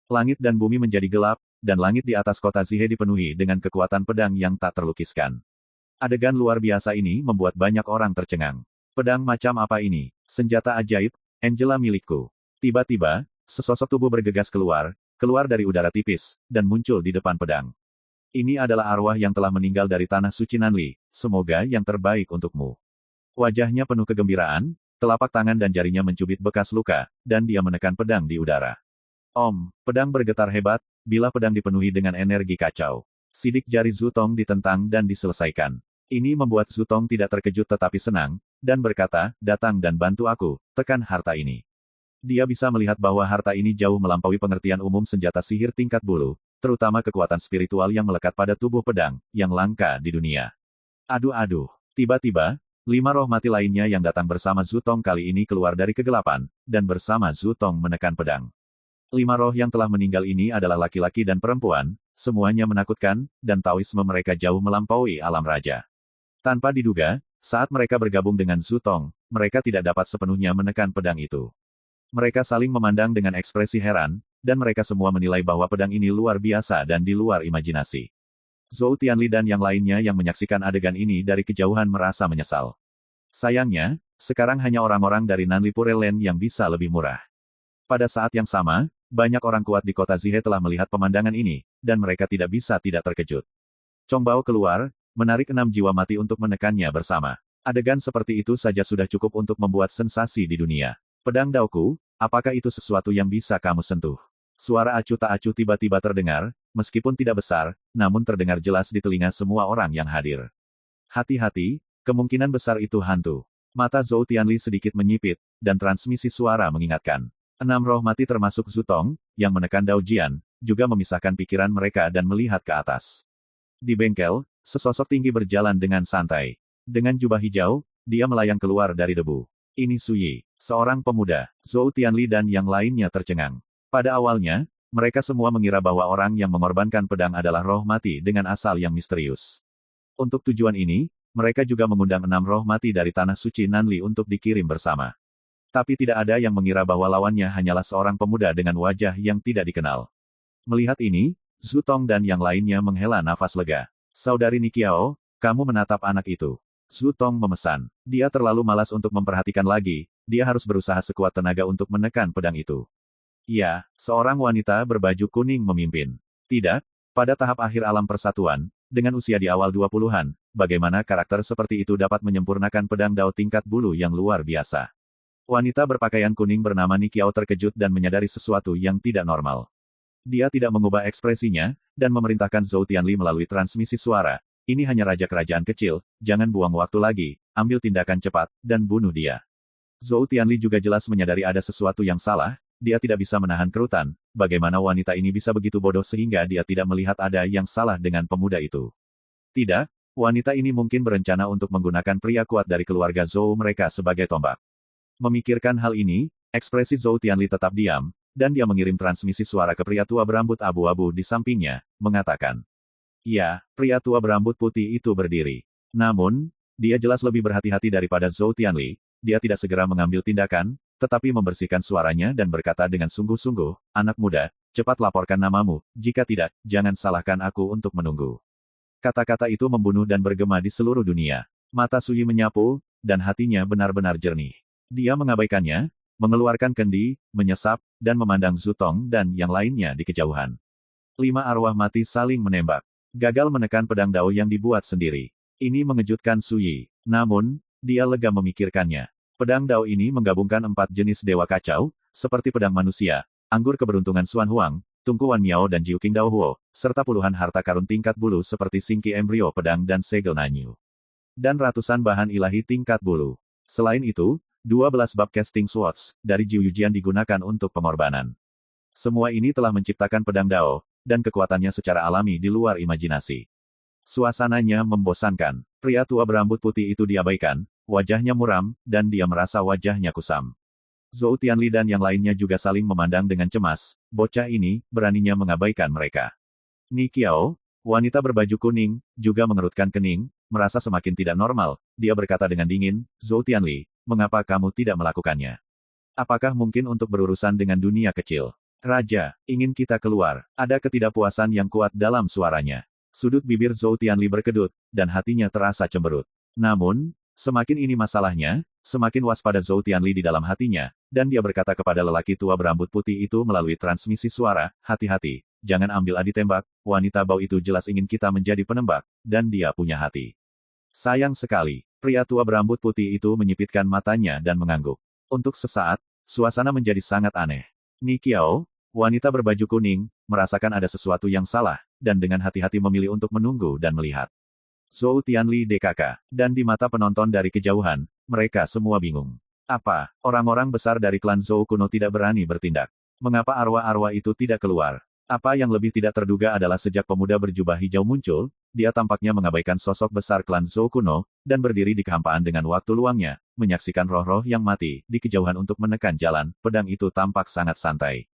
Langit dan bumi menjadi gelap, dan langit di atas kota Zihe dipenuhi dengan kekuatan pedang yang tak terlukiskan. Adegan luar biasa ini membuat banyak orang tercengang. Pedang macam apa ini? Senjata ajaib, Angela milikku. Tiba-tiba, sesosok tubuh bergegas keluar dari udara tipis, dan muncul di depan pedang. Ini adalah arwah yang telah meninggal dari tanah suci Nanli, semoga yang terbaik untukmu. Wajahnya penuh kegembiraan, telapak tangan dan jarinya mencubit bekas luka, dan dia menekan pedang di udara. Pedang bergetar hebat, bila pedang dipenuhi dengan energi kacau. Sidik jari Zutong ditentang dan diselesaikan. Ini membuat Zutong tidak terkejut tetapi senang, dan berkata, datang dan bantu aku, tekan harta ini. Dia bisa melihat bahwa harta ini jauh melampaui pengertian umum senjata sihir tingkat bulu, terutama kekuatan spiritual yang melekat pada tubuh pedang, yang langka di dunia. Aduh. Tiba-tiba, 5 roh mati lainnya yang datang bersama Zutong kali ini keluar dari kegelapan, dan bersama Zutong menekan pedang. 5 roh yang telah meninggal ini adalah laki-laki dan perempuan, semuanya menakutkan, dan taoisme mereka jauh melampaui alam raja. Tanpa diduga, saat mereka bergabung dengan Zutong, mereka tidak dapat sepenuhnya menekan pedang itu. Mereka saling memandang dengan ekspresi heran, dan mereka semua menilai bahwa pedang ini luar biasa dan di luar imajinasi. Zhou Tianli dan yang lainnya yang menyaksikan adegan ini dari kejauhan merasa menyesal. Sayangnya, sekarang hanya orang-orang dari Nanli Pure Land yang bisa lebih murah. Pada saat yang sama, banyak orang kuat di kota Zihe telah melihat pemandangan ini, dan mereka tidak bisa tidak terkejut. Chong Bao keluar, menarik 6 jiwa mati untuk menekannya bersama. Adegan seperti itu saja sudah cukup untuk membuat sensasi di dunia. Pedang Daoku, apakah itu sesuatu yang bisa kamu sentuh? Suara acuh tak acuh tiba-tiba terdengar, meskipun tidak besar, namun terdengar jelas di telinga semua orang yang hadir. Hati-hati, kemungkinan besar itu hantu. Mata Zhou Tianli sedikit menyipit, dan transmisi suara mengingatkan. 6 roh mati termasuk Zutong, yang menekan Dao Jian, juga memisahkan pikiran mereka dan melihat ke atas. Di bengkel, sesosok tinggi berjalan dengan santai. Dengan jubah hijau, dia melayang keluar dari debu. Ini Suyi, seorang pemuda. Zhou Tianli dan yang lainnya tercengang. Pada awalnya, mereka semua mengira bahwa orang yang mengorbankan pedang adalah roh mati dengan asal yang misterius. Untuk tujuan ini, mereka juga mengundang 6 roh mati dari tanah suci Nanli untuk dikirim bersama. Tapi tidak ada yang mengira bahwa lawannya hanyalah seorang pemuda dengan wajah yang tidak dikenal. Melihat ini, Zutong dan yang lainnya menghela nafas lega. Saudari Nikiao, kamu menatap anak itu. Zutong memesan. Dia terlalu malas untuk memperhatikan lagi, dia harus berusaha sekuat tenaga untuk menekan pedang itu. Ya, seorang wanita berbaju kuning memimpin. Tidak, pada tahap akhir alam persatuan, dengan usia di awal 20-an, bagaimana karakter seperti itu dapat menyempurnakan pedang Dao tingkat bulu yang luar biasa. Wanita berpakaian kuning bernama Nikiao terkejut dan menyadari sesuatu yang tidak normal. Dia tidak mengubah ekspresinya, dan memerintahkan Zhou Tianli melalui transmisi suara. Ini hanya raja kerajaan kecil, jangan buang waktu lagi, ambil tindakan cepat, dan bunuh dia. Zhou Tianli juga jelas menyadari ada sesuatu yang salah, dia tidak bisa menahan kerutan, bagaimana wanita ini bisa begitu bodoh sehingga dia tidak melihat ada yang salah dengan pemuda itu. Tidak, wanita ini mungkin berencana untuk menggunakan pria kuat dari keluarga Zhou mereka sebagai tombak. Memikirkan hal ini, ekspresi Zhou Tianli tetap diam, dan dia mengirim transmisi suara ke pria tua berambut abu-abu di sampingnya, mengatakan. Ya, pria tua berambut putih itu berdiri. Namun, dia jelas lebih berhati-hati daripada Zhou Tianli, dia tidak segera mengambil tindakan, tetapi membersihkan suaranya dan berkata dengan sungguh-sungguh, anak muda, cepat laporkan namamu, jika tidak, jangan salahkan aku untuk menunggu. Kata-kata itu membunuh dan bergema di seluruh dunia. Mata Suyi menyapu, dan hatinya benar-benar jernih. Dia mengabaikannya, mengeluarkan kendi, menyesap, dan memandang Zutong dan yang lainnya di kejauhan. 5 arwah mati saling menembak. Gagal menekan pedang Dao yang dibuat sendiri. Ini mengejutkan Suyi. Namun, dia lega memikirkannya. Pedang Dao ini menggabungkan 4 jenis dewa kacau, seperti pedang manusia, anggur keberuntungan Xuan Huang, tungku Wan Miao dan Jiu Qing Dao Huo, serta puluhan harta karun tingkat bulu seperti singki embrio pedang dan segel nanyu. Dan ratusan bahan ilahi tingkat bulu. Selain itu, 12 bab casting swords dari Jiu Yujian digunakan untuk pengorbanan. Semua ini telah menciptakan pedang Dao, dan kekuatannya secara alami di luar imajinasi. Suasananya membosankan. Pria tua berambut putih itu diabaikan, wajahnya muram, dan dia merasa wajahnya kusam. Zhou Tianli dan yang lainnya juga saling memandang dengan cemas, bocah ini, beraninya mengabaikan mereka. Nikiao, wanita berbaju kuning, juga mengerutkan kening, merasa semakin tidak normal, dia berkata dengan dingin, Zhou Tianli, mengapa kamu tidak melakukannya? Apakah mungkin untuk berurusan dengan dunia kecil? Raja, ingin kita keluar. Ada ketidakpuasan yang kuat dalam suaranya. Sudut bibir Zhou Tianli berkedut, dan hatinya terasa cemberut. Namun, Semakin ini masalahnya, semakin waspada Zhou Tianli di dalam hatinya, dan dia berkata kepada lelaki tua berambut putih itu melalui transmisi suara, hati-hati, jangan ambil adi tembak, wanita bau itu jelas ingin kita menjadi penembak, dan dia punya hati. Sayang sekali, pria tua berambut putih itu menyipitkan matanya dan mengangguk. Untuk sesaat, suasana menjadi sangat aneh. Ni Qiao, wanita berbaju kuning, merasakan ada sesuatu yang salah, dan dengan hati-hati memilih untuk menunggu dan melihat. Zhou Tianli DKK, dan di mata penonton dari kejauhan, mereka semua bingung. Apa, orang-orang besar dari klan Zhou kuno tidak berani bertindak? Mengapa arwah-arwah itu tidak keluar? Apa yang lebih tidak terduga adalah sejak pemuda berjubah hijau muncul, dia tampaknya mengabaikan sosok besar klan Zhou kuno, dan berdiri di kehampaan dengan waktu luangnya, menyaksikan roh-roh yang mati, di kejauhan untuk menekan jalan, pedang itu tampak sangat santai.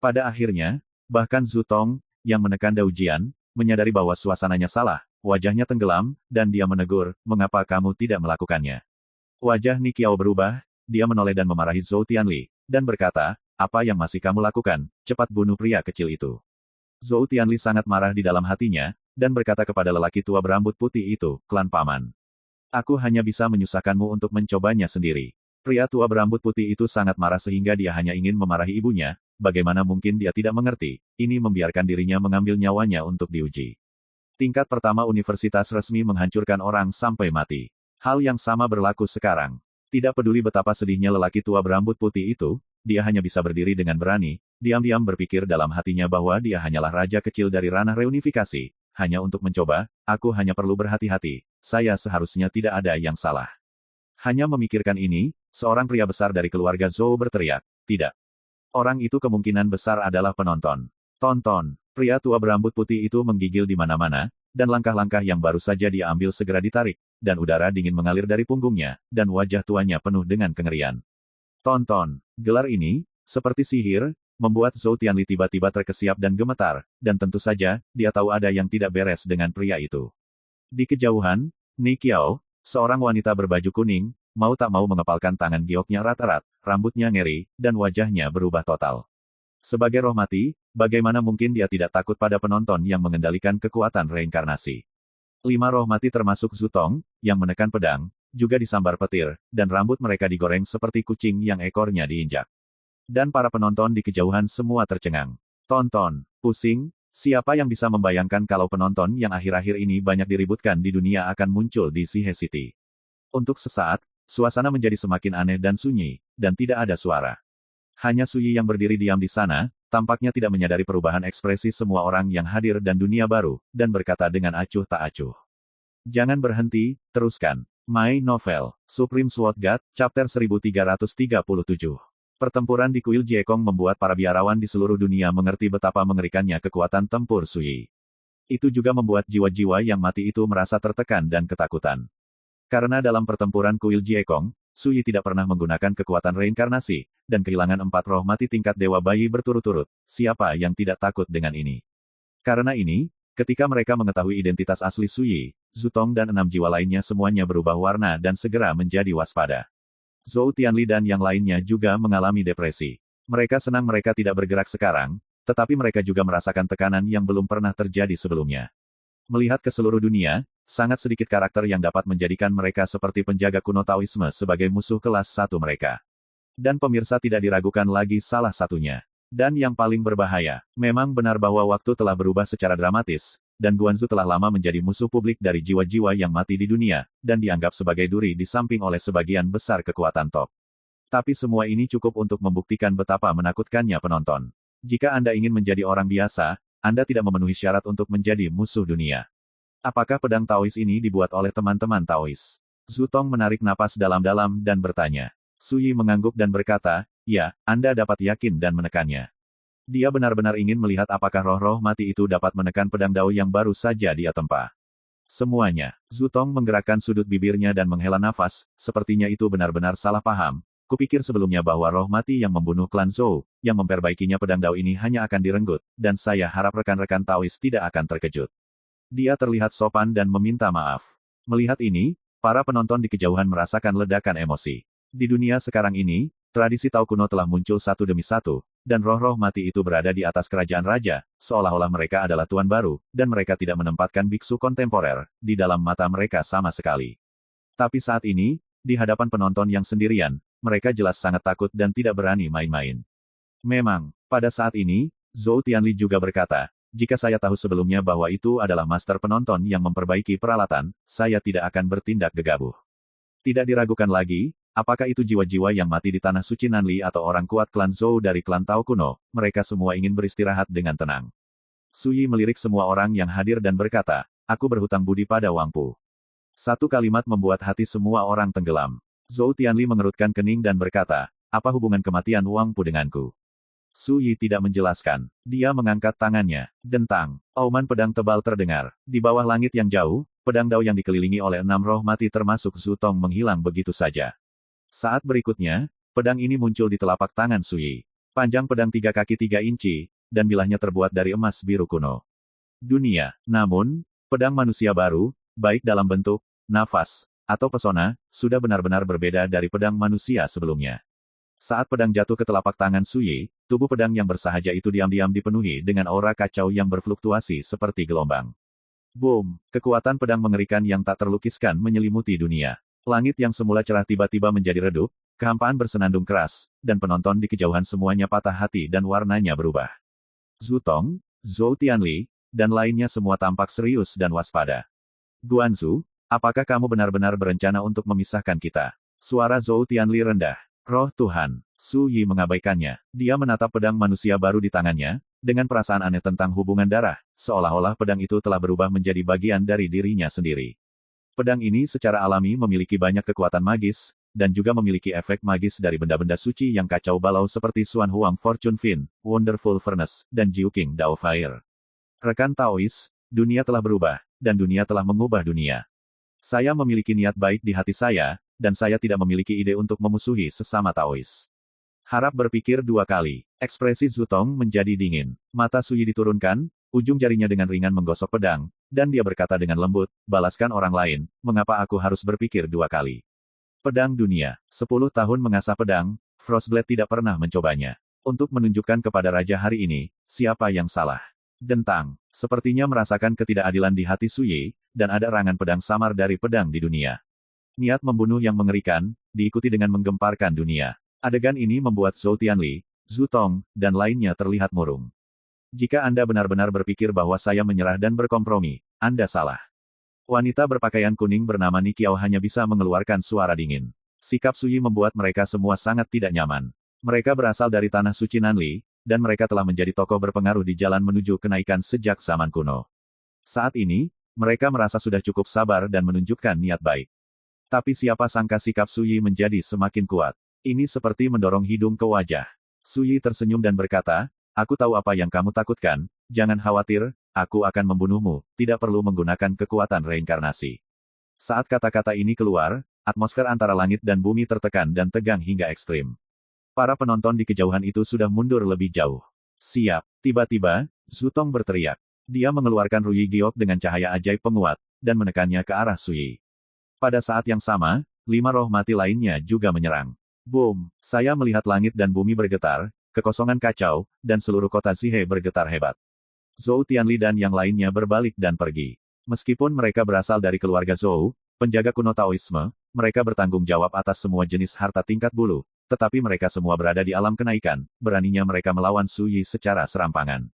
Pada akhirnya, bahkan Zhu Tong, yang menekan Dao Jian, menyadari bahwa suasananya salah, wajahnya tenggelam, dan dia menegur, mengapa kamu tidak melakukannya? Wajah Ni Qiao berubah, dia menoleh dan memarahi Zhou Tianli, dan berkata, apa yang masih kamu lakukan, cepat bunuh pria kecil itu. Zhou Tianli sangat marah di dalam hatinya, dan berkata kepada lelaki tua berambut putih itu, klan paman. Aku hanya bisa menyusahkanmu untuk mencobanya sendiri. Pria tua berambut putih itu sangat marah sehingga dia hanya ingin memarahi ibunya, bagaimana mungkin dia tidak mengerti, ini membiarkan dirinya mengambil nyawanya untuk diuji. Tingkat pertama universitas resmi menghancurkan orang sampai mati. Hal yang sama berlaku sekarang. Tidak peduli betapa sedihnya lelaki tua berambut putih itu, dia hanya bisa berdiri dengan berani, diam-diam berpikir dalam hatinya bahwa dia hanyalah raja kecil dari ranah reunifikasi, hanya untuk mencoba, aku hanya perlu berhati-hati, saya seharusnya tidak ada yang salah. Hanya memikirkan ini, seorang pria besar dari keluarga Zhou berteriak, tidak. Orang itu kemungkinan besar adalah penonton. Tonton, pria tua berambut putih itu menggigil di mana-mana, dan langkah-langkah yang baru saja dia ambil segera ditarik, dan udara dingin mengalir dari punggungnya, dan wajah tuanya penuh dengan kengerian. Tonton, gelar ini, seperti sihir, membuat Zhou Tianli tiba-tiba terkesiap dan gemetar, dan tentu saja, dia tahu ada yang tidak beres dengan pria itu. Di kejauhan, Ni Qiao, seorang wanita berbaju kuning, mau tak mau mengepalkan tangan gioknya erat-erat, rambutnya ngeri, dan wajahnya berubah total. Sebagai roh mati, bagaimana mungkin dia tidak takut pada penonton yang mengendalikan kekuatan reinkarnasi? 5 roh mati termasuk Zhu Tong, yang menekan pedang, juga disambar petir, dan rambut mereka digoreng seperti kucing yang ekornya diinjak. Dan para penonton di kejauhan semua tercengang. Tonton, pusing, siapa yang bisa membayangkan kalau penonton yang akhir-akhir ini banyak diributkan di dunia akan muncul di Sihe City. Untuk sesaat, suasana menjadi semakin aneh dan sunyi, dan tidak ada suara. Hanya Suyi yang berdiri diam di sana, tampaknya tidak menyadari perubahan ekspresi semua orang yang hadir dan dunia baru, dan berkata dengan acuh tak acuh. Jangan berhenti, teruskan. My Novel, Supreme Sword God, Chapter 1337. Pertempuran di kuil Jiekong membuat para biarawan di seluruh dunia mengerti betapa mengerikannya kekuatan tempur Suyi. Itu juga membuat jiwa-jiwa yang mati itu merasa tertekan dan ketakutan. Karena dalam pertempuran kuil Jiekong, Suyi tidak pernah menggunakan kekuatan reinkarnasi, dan kehilangan 4 roh mati tingkat dewa bayi berturut-turut, siapa yang tidak takut dengan ini? Karena ini, ketika mereka mengetahui identitas asli Suyi, Zhu Tong dan 6 jiwa lainnya semuanya berubah warna dan segera menjadi waspada. Zhou Tianli dan yang lainnya juga mengalami depresi. Mereka senang mereka tidak bergerak sekarang, tetapi mereka juga merasakan tekanan yang belum pernah terjadi sebelumnya. Melihat ke seluruh dunia, sangat sedikit karakter yang dapat menjadikan mereka seperti penjaga kuno Taoisme sebagai musuh kelas 1 mereka. Dan pemirsa tidak diragukan lagi salah satunya. Dan yang paling berbahaya, memang benar bahwa waktu telah berubah secara dramatis, dan Guanzu telah lama menjadi musuh publik dari jiwa-jiwa yang mati di dunia, dan dianggap sebagai duri di samping oleh sebagian besar kekuatan top. Tapi semua ini cukup untuk membuktikan betapa menakutkannya penonton. Jika Anda ingin menjadi orang biasa, Anda tidak memenuhi syarat untuk menjadi musuh dunia. Apakah pedang Taois ini dibuat oleh teman-teman Taois? Zhu Tong menarik napas dalam-dalam dan bertanya. Suyi mengangguk dan berkata, ya, Anda dapat yakin dan menekannya. Dia benar-benar ingin melihat apakah roh-roh mati itu dapat menekan pedang Dao yang baru saja dia tempa. Semuanya. Zhu Tong menggerakkan sudut bibirnya dan menghela nafas, sepertinya itu benar-benar salah paham. Kupikir sebelumnya bahwa roh mati yang membunuh klan Zhou, yang memperbaikinya pedang Dao ini hanya akan direnggut, dan saya harap rekan-rekan Taois tidak akan terkejut. Dia terlihat sopan dan meminta maaf. Melihat ini, para penonton di kejauhan merasakan ledakan emosi. Di dunia sekarang ini, tradisi Tao kuno telah muncul satu demi satu, dan roh-roh mati itu berada di atas kerajaan raja, seolah-olah mereka adalah tuan baru, dan mereka tidak menempatkan biksu kontemporer, di dalam mata mereka sama sekali. Tapi saat ini, di hadapan penonton yang sendirian, mereka jelas sangat takut dan tidak berani main-main. Memang, pada saat ini, Zhou Tianli juga berkata, jika saya tahu sebelumnya bahwa itu adalah master penonton yang memperbaiki peralatan, saya tidak akan bertindak gegabah. Tidak diragukan lagi, apakah itu jiwa-jiwa yang mati di tanah suci Nanli atau orang kuat klan Zhou dari klan Tao kuno, mereka semua ingin beristirahat dengan tenang. Su Yi melirik semua orang yang hadir dan berkata, aku berhutang budi pada Wang Pu. Satu kalimat membuat hati semua orang tenggelam. Zhou Tianli mengerutkan kening dan berkata, apa hubungan kematian Wang Pu denganku? Su Yi tidak menjelaskan. Dia mengangkat tangannya. Dentang. Auman pedang tebal terdengar. Di bawah langit yang jauh, pedang Dao yang dikelilingi oleh 6 roh mati termasuk Zhu Tong menghilang begitu saja. Saat berikutnya, pedang ini muncul di telapak tangan Su Yi. Panjang pedang 3 kaki 3 inci, dan bilahnya terbuat dari emas biru kuno. Dunia. Namun, pedang manusia baru, baik dalam bentuk, nafas, atau pesona, sudah benar-benar berbeda dari pedang manusia sebelumnya. Saat pedang jatuh ke telapak tangan Su Yi, tubuh pedang yang bersahaja itu diam-diam dipenuhi dengan aura kacau yang berfluktuasi seperti gelombang. Boom! Kekuatan pedang mengerikan yang tak terlukiskan menyelimuti dunia. Langit yang semula cerah tiba-tiba menjadi redup, kehampaan bersenandung keras, dan penonton di kejauhan semuanya patah hati dan warnanya berubah. Zhu Tong, Zhou Tianli, dan lainnya semua tampak serius dan waspada. Guanzu, apakah kamu benar-benar berencana untuk memisahkan kita? Suara Zhou Tianli rendah. Roh Tuhan, Su Yi mengabaikannya. Dia menatap pedang manusia baru di tangannya, dengan perasaan aneh tentang hubungan darah, seolah-olah pedang itu telah berubah menjadi bagian dari dirinya sendiri. Pedang ini secara alami memiliki banyak kekuatan magis, dan juga memiliki efek magis dari benda-benda suci yang kacau balau seperti Xuan Huang Fortune Fin, Wonderful Furnace, dan Jiu King Dao Fire. Rekan Taois, dunia telah berubah, dan dunia telah mengubah dunia. Saya memiliki niat baik di hati saya, dan saya tidak memiliki ide untuk memusuhi sesama Taois. Harap berpikir 2 kali. Ekspresi Zhu Tong menjadi dingin. Mata Su Yi diturunkan, ujung jarinya dengan ringan menggosok pedang, dan dia berkata dengan lembut, balaskan orang lain, mengapa aku harus berpikir 2 kali? Pedang dunia. 10 tahun mengasah pedang, Frostblade tidak pernah mencobanya. Untuk menunjukkan kepada Raja hari ini, siapa yang salah. Dentang. Sepertinya merasakan ketidakadilan di hati Su Yi, dan ada rangan pedang samar dari pedang di dunia. Niat membunuh yang mengerikan, diikuti dengan menggemparkan dunia. Adegan ini membuat Zhou Tianli, Zhu Tong, dan lainnya terlihat murung. Jika Anda benar-benar berpikir bahwa saya menyerah dan berkompromi, Anda salah. Wanita berpakaian kuning bernama Ni Qiao hanya bisa mengeluarkan suara dingin. Sikap Su Yi membuat mereka semua sangat tidak nyaman. Mereka berasal dari tanah suci Nanli, dan mereka telah menjadi tokoh berpengaruh di jalan menuju kenaikan sejak zaman kuno. Saat ini, mereka merasa sudah cukup sabar dan menunjukkan niat baik. Tapi siapa sangka sikap Su Yi menjadi semakin kuat. Ini seperti mendorong hidung ke wajah. Su Yi tersenyum dan berkata, aku tahu apa yang kamu takutkan, jangan khawatir, aku akan membunuhmu, tidak perlu menggunakan kekuatan reinkarnasi. Saat kata-kata ini keluar, atmosfer antara langit dan bumi tertekan dan tegang hingga ekstrim. Para penonton di kejauhan itu sudah mundur lebih jauh. Siap. Tiba-tiba, Zhu Tong berteriak. Dia mengeluarkan Ruyi Giok dengan cahaya ajaib penguat, dan menekannya ke arah Su Yi. Pada saat yang sama, 5 roh mati lainnya juga menyerang. Boom! Saya melihat langit dan bumi bergetar, kekosongan kacau, dan seluruh kota Zihe bergetar hebat. Zhou Tianli dan yang lainnya berbalik dan pergi. Meskipun mereka berasal dari keluarga Zhou, penjaga kuno Taoisme, mereka bertanggung jawab atas semua jenis harta tingkat bulu, tetapi mereka semua berada di alam kenaikan, beraninya mereka melawan Su Yi secara serampangan.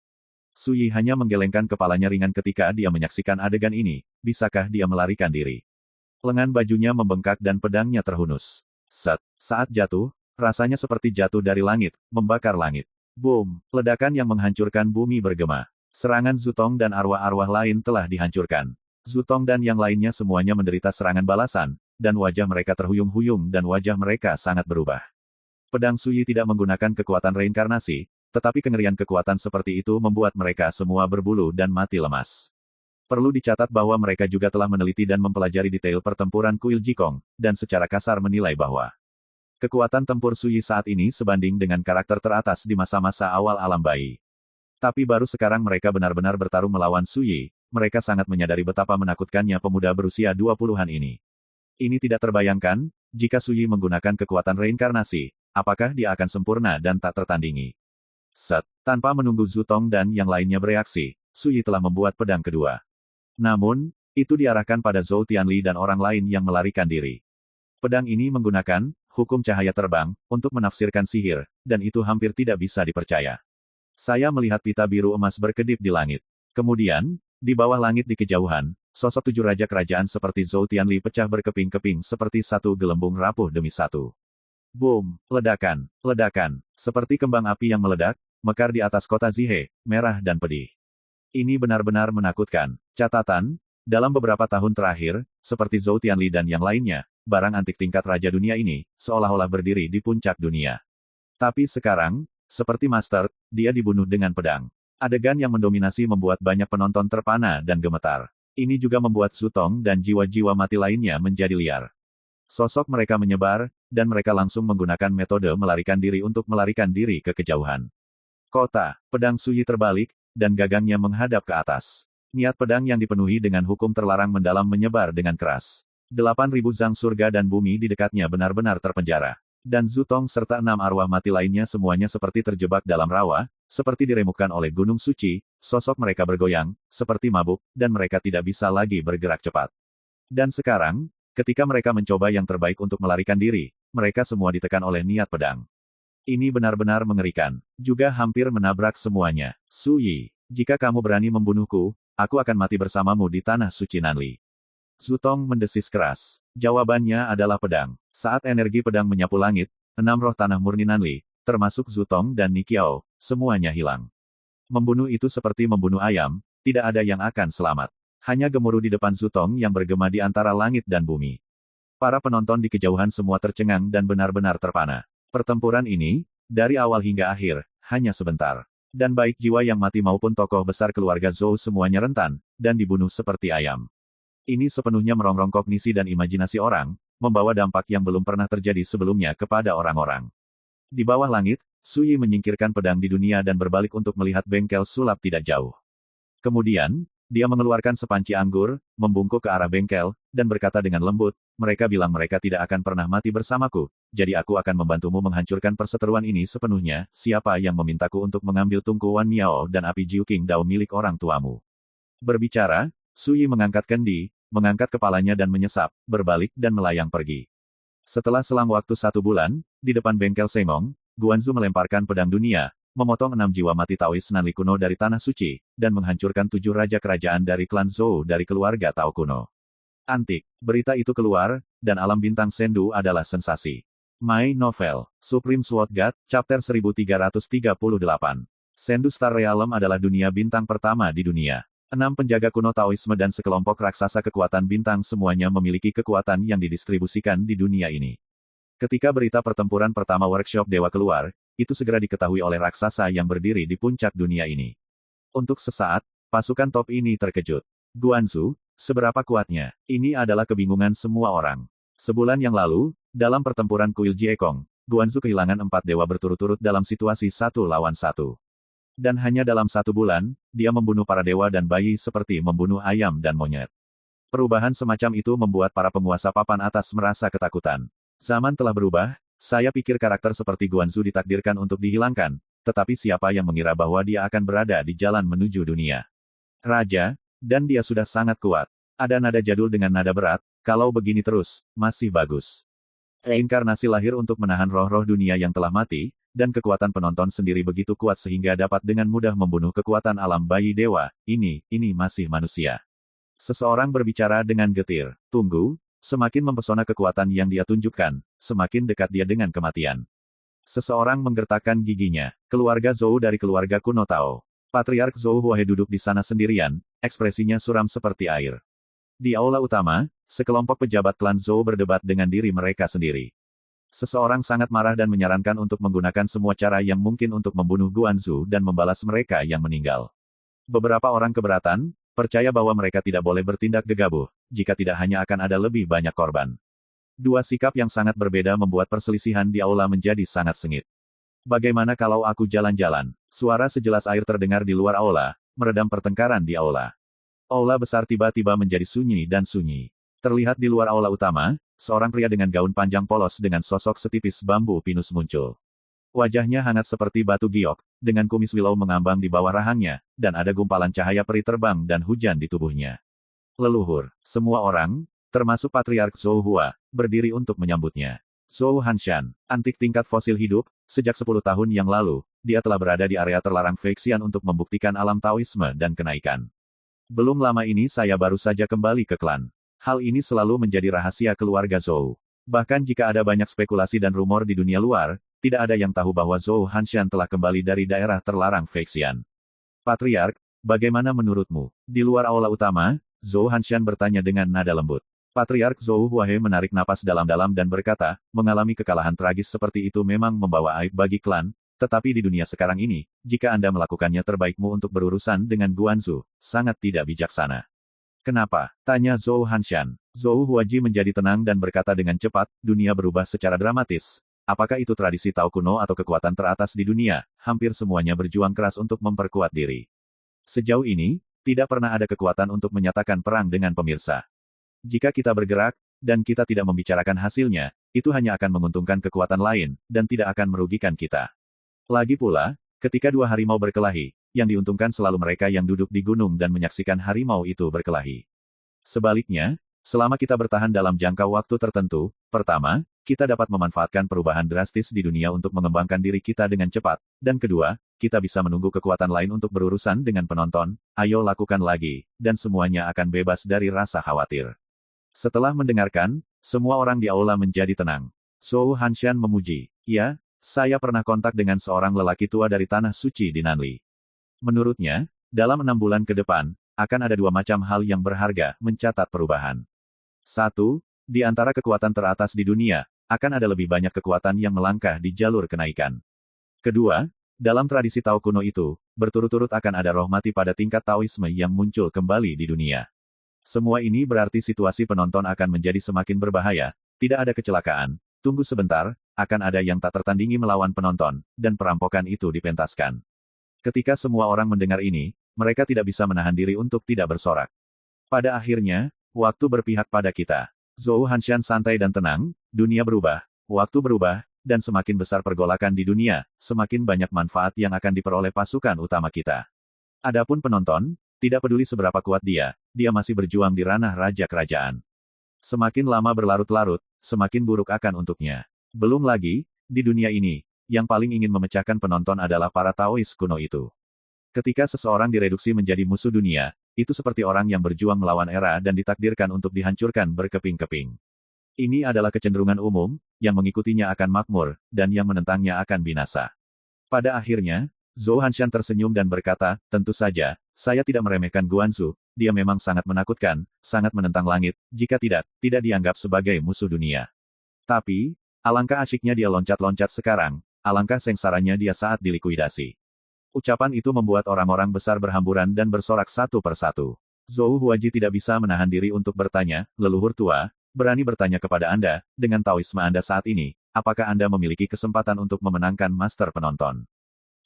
Su Yi hanya menggelengkan kepalanya ringan ketika dia menyaksikan adegan ini, bisakah dia melarikan diri? Lengan bajunya membengkak dan pedangnya terhunus. Set. Saat jatuh, rasanya seperti jatuh dari langit, membakar langit. Boom! Ledakan yang menghancurkan bumi bergema. Serangan Zhu Tong dan arwah-arwah lain telah dihancurkan. Zhu Tong dan yang lainnya semuanya menderita serangan balasan, dan wajah mereka terhuyung-huyung dan wajah mereka sangat berubah. Pedang Su Yi tidak menggunakan kekuatan reinkarnasi, tetapi kengerian kekuatan seperti itu membuat mereka semua berbulu dan mati lemas. Perlu dicatat bahwa mereka juga telah meneliti dan mempelajari detail pertempuran kuil Jikong, dan secara kasar menilai bahwa kekuatan tempur Su Yi saat ini sebanding dengan karakter teratas di masa-masa awal alam bayi. Tapi baru sekarang mereka benar-benar bertarung melawan Su Yi, mereka sangat menyadari betapa menakutkannya pemuda berusia 20-an ini. Ini tidak terbayangkan, jika Su Yi menggunakan kekuatan reinkarnasi, apakah dia akan sempurna dan tak tertandingi. Set. Tanpa menunggu Zhu Tong dan yang lainnya bereaksi, Su Yi telah membuat pedang kedua. Namun, Itu diarahkan pada Zhou Tianli dan orang lain yang melarikan diri. Pedang ini menggunakan hukum cahaya terbang untuk menafsirkan sihir, dan itu hampir tidak bisa dipercaya. Saya melihat pita biru emas berkedip di langit. Kemudian, di bawah langit di kejauhan, sosok 7 raja kerajaan seperti Zhou Tianli pecah berkeping-keping seperti satu gelembung rapuh demi satu. Boom! Ledakan! Ledakan! Seperti kembang api yang meledak, mekar di atas kota Zihe, merah dan pedih. Ini benar-benar menakutkan. Catatan, dalam beberapa tahun terakhir, seperti Zhou Tianli dan yang lainnya, barang antik tingkat raja dunia ini, seolah-olah berdiri di puncak dunia. Tapi sekarang, seperti Master, dia dibunuh dengan pedang. Adegan yang mendominasi membuat banyak penonton terpana dan gemetar. Ini juga membuat Zutong dan jiwa-jiwa mati lainnya menjadi liar. Sosok mereka menyebar, dan mereka langsung menggunakan metode melarikan diri untuk melarikan diri ke kejauhan. Kota, pedang Suyi terbalik, dan gagangnya menghadap ke atas. Niat pedang yang dipenuhi dengan hukum terlarang mendalam menyebar dengan keras. 8.000 zang surga dan bumi di dekatnya benar-benar terpenjara. Dan Zutong serta 6 arwah mati lainnya semuanya seperti terjebak dalam rawa, seperti diremukkan oleh gunung suci, sosok mereka bergoyang, seperti mabuk, dan mereka tidak bisa lagi bergerak cepat. Dan sekarang, ketika mereka mencoba yang terbaik untuk melarikan diri, mereka semua ditekan oleh niat pedang. Ini benar-benar mengerikan. Juga hampir menabrak semuanya. Suyi, jika kamu berani membunuhku, aku akan mati bersamamu di tanah suci Nanli. Zutong mendesis keras. Jawabannya adalah pedang. Saat energi pedang menyapu langit, 6 roh tanah murni Nanli, termasuk Zutong dan Nikiao, semuanya hilang. Membunuh itu seperti membunuh ayam, tidak ada yang akan selamat. Hanya gemuruh di depan Zutong yang bergema di antara langit dan bumi. Para penonton di kejauhan semua tercengang dan benar-benar terpana. Pertempuran ini, dari awal hingga akhir, hanya sebentar. Dan baik jiwa yang mati maupun tokoh besar keluarga Zhou semuanya rentan, dan dibunuh seperti ayam. Ini sepenuhnya merongrong kognisi dan imajinasi orang, membawa dampak yang belum pernah terjadi sebelumnya kepada orang-orang. Di bawah langit, Suyi menyingkirkan pedang di dunia dan berbalik untuk melihat bengkel sulap tidak jauh. Kemudian, dia mengeluarkan sepanci anggur, membungkuk ke arah bengkel, dan berkata dengan lembut, mereka bilang mereka tidak akan pernah mati bersamaku, jadi aku akan membantumu menghancurkan perseteruan ini sepenuhnya, siapa yang memintaku untuk mengambil tungku Wan Miao dan api Jiu King Dao milik orang tuamu. Berbicara, Suyi mengangkat kendi, mengangkat kepalanya dan menyesap, berbalik dan melayang pergi. Setelah selang waktu 1 bulan, di depan bengkel Sengong, Guanzu melemparkan pedang dunia, memotong 6 jiwa mati Taois Nanli kuno dari Tanah Suci, dan menghancurkan 7 raja kerajaan dari klan Zhou dari keluarga Tao kuno. Antik, berita itu keluar, dan alam bintang Sendu adalah sensasi. My Novel, Supreme Sword God, Chapter 1338. Sendu Star Realm adalah dunia bintang pertama di dunia. 6 penjaga kuno Taoisme dan sekelompok raksasa kekuatan bintang semuanya memiliki kekuatan yang didistribusikan di dunia ini. Ketika berita pertempuran pertama workshop dewa keluar, itu segera diketahui oleh raksasa yang berdiri di puncak dunia ini. Untuk sesaat, pasukan top ini terkejut. Guanzu, seberapa kuatnya? Ini adalah kebingungan semua orang. Sebulan yang lalu, dalam pertempuran Kuil Jiekong, Guanzu kehilangan 4 dewa berturut-turut dalam situasi 1 lawan 1. Dan hanya dalam 1 bulan, dia membunuh para dewa dan bayi seperti membunuh ayam dan monyet. Perubahan semacam itu membuat para penguasa papan atas merasa ketakutan. Zaman telah berubah, saya pikir karakter seperti Guanzu ditakdirkan untuk dihilangkan, tetapi siapa yang mengira bahwa dia akan berada di jalan menuju dunia raja, dan dia sudah sangat kuat. Ada nada jadul dengan nada berat, kalau begini terus, masih bagus. Reinkarnasi lahir untuk menahan roh-roh dunia yang telah mati, dan kekuatan penonton sendiri begitu kuat sehingga dapat dengan mudah membunuh kekuatan alam bayi dewa, ini masih manusia. Seseorang berbicara dengan getir. Tunggu, semakin mempesona kekuatan yang dia tunjukkan, semakin dekat dia dengan kematian. Seseorang menggertakkan giginya. Keluarga Zhou dari keluarga kuno Tao. Patriark Zhou Huahe duduk di sana sendirian, ekspresinya suram seperti air. Di aula utama, sekelompok pejabat klan Zhou berdebat dengan diri mereka sendiri. Seseorang sangat marah dan menyarankan untuk menggunakan semua cara yang mungkin untuk membunuh Guanzu dan membalas mereka yang meninggal. Beberapa orang keberatan, percaya bahwa mereka tidak boleh bertindak gegabah, jika tidak hanya akan ada lebih banyak korban. Dua sikap yang sangat berbeda membuat perselisihan di aula menjadi sangat sengit. Bagaimana kalau aku jalan-jalan? Suara sejelas air terdengar di luar aula, meredam pertengkaran di aula. Aula besar tiba-tiba menjadi sunyi dan sunyi. Terlihat di luar aula utama, seorang pria dengan gaun panjang polos dengan sosok setipis bambu pinus muncul. Wajahnya hangat seperti batu giok, dengan kumis willow mengambang di bawah rahangnya, dan ada gumpalan cahaya peri terbang dan hujan di tubuhnya. Leluhur, semua orang, termasuk Patriark Zhou Hua, berdiri untuk menyambutnya. Zhou Hanshan, antik tingkat fosil hidup, sejak 10 tahun yang lalu, dia telah berada di area terlarang Feixian untuk membuktikan alam Taoisme dan kenaikan. Belum lama ini saya baru saja kembali ke klan. Hal ini selalu menjadi rahasia keluarga Zhou. Bahkan jika ada banyak spekulasi dan rumor di dunia luar, tidak ada yang tahu bahwa Zhou Hanshan telah kembali dari daerah terlarang Feixian. Patriark, bagaimana menurutmu? Di luar aula utama, Zhou Hanshan bertanya dengan nada lembut. Patriark Zhou Huahe menarik napas dalam-dalam dan berkata, mengalami kekalahan tragis seperti itu memang membawa aib bagi klan, tetapi di dunia sekarang ini, jika Anda melakukannya terbaikmu untuk berurusan dengan Guanzu, sangat tidak bijaksana. Kenapa? Tanya Zhou Hanshan. Zhou Huaji menjadi tenang dan berkata dengan cepat, dunia berubah secara dramatis. Apakah itu tradisi Tao kuno atau kekuatan teratas di dunia, hampir semuanya berjuang keras untuk memperkuat diri. Sejauh ini, tidak pernah ada kekuatan untuk menyatakan perang dengan pemirsa. Jika kita bergerak, dan kita tidak membicarakan hasilnya, itu hanya akan menguntungkan kekuatan lain, dan tidak akan merugikan kita. Lagi pula, ketika dua harimau berkelahi, yang diuntungkan selalu mereka yang duduk di gunung dan menyaksikan harimau itu berkelahi. Sebaliknya, selama kita bertahan dalam jangka waktu tertentu, pertama, kita dapat memanfaatkan perubahan drastis di dunia untuk mengembangkan diri kita dengan cepat, dan kedua, kita bisa menunggu kekuatan lain untuk berurusan dengan penonton, ayo lakukan lagi, dan semuanya akan bebas dari rasa khawatir. Setelah mendengarkan, semua orang di aula menjadi tenang. Zhou Hanshan memuji, ya, saya pernah kontak dengan seorang lelaki tua dari Tanah Suci di Nanli. Menurutnya, dalam 6 bulan ke depan, akan ada 2 macam hal yang berharga, mencatat perubahan. 1. Di antara kekuatan teratas di dunia, akan ada lebih banyak kekuatan yang melangkah di jalur kenaikan. Kedua, dalam tradisi Tao kuno itu, berturut-turut akan ada roh mati pada tingkat Taoisme yang muncul kembali di dunia. Semua ini berarti situasi penonton akan menjadi semakin berbahaya, tidak ada kecelakaan, tunggu sebentar, akan ada yang tak tertandingi melawan penonton, dan perampokan itu dipentaskan. Ketika semua orang mendengar ini, mereka tidak bisa menahan diri untuk tidak bersorak. Pada akhirnya, waktu berpihak pada kita. Zhou Hanshan santai dan tenang, dunia berubah, waktu berubah, dan semakin besar pergolakan di dunia, semakin banyak manfaat yang akan diperoleh pasukan utama kita. Adapun penonton, tidak peduli seberapa kuat dia masih berjuang di ranah raja kerajaan. Semakin lama berlarut-larut, semakin buruk akan untuknya. Belum lagi, di dunia ini, yang paling ingin memecahkan penonton adalah para Taois kuno itu. Ketika seseorang direduksi menjadi musuh dunia, itu seperti orang yang berjuang melawan era dan ditakdirkan untuk dihancurkan berkeping-keping. Ini adalah kecenderungan umum, yang mengikutinya akan makmur, dan yang menentangnya akan binasa. Pada akhirnya, Zhou Hanshan tersenyum dan berkata, tentu saja, saya tidak meremehkan Guanzu, dia memang sangat menakutkan, sangat menentang langit, jika tidak dianggap sebagai musuh dunia. Tapi, alangkah asyiknya dia loncat-loncat sekarang, alangkah sengsaranya dia saat dilikuidasi. Ucapan itu membuat orang-orang besar berhamburan dan bersorak satu persatu. Zhou Huaji tidak bisa menahan diri untuk bertanya, leluhur tua, berani bertanya kepada Anda, dengan Taoisme Anda saat ini, apakah Anda memiliki kesempatan untuk memenangkan master penonton?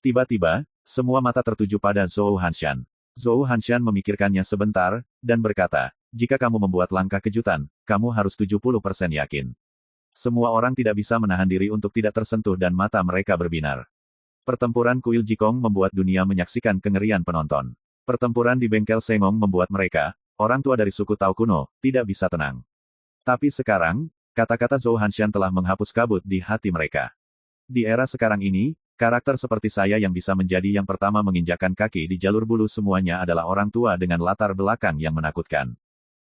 Tiba-tiba, semua mata tertuju pada Zhou Hanshan. Zhou Hanshan memikirkannya sebentar, dan berkata, jika kamu membuat langkah kejutan, kamu harus 70% yakin. Semua orang tidak bisa menahan diri untuk tidak tersentuh dan mata mereka berbinar. Pertempuran kuil Jikong membuat dunia menyaksikan kengerian penonton. Pertempuran di bengkel Sengong membuat mereka, orang tua dari suku Tao kuno, tidak bisa tenang. Tapi sekarang, kata-kata Zhou Hanshan telah menghapus kabut di hati mereka. Di era sekarang ini, karakter seperti saya yang bisa menjadi yang pertama menginjakkan kaki di jalur bulu semuanya adalah orang tua dengan latar belakang yang menakutkan.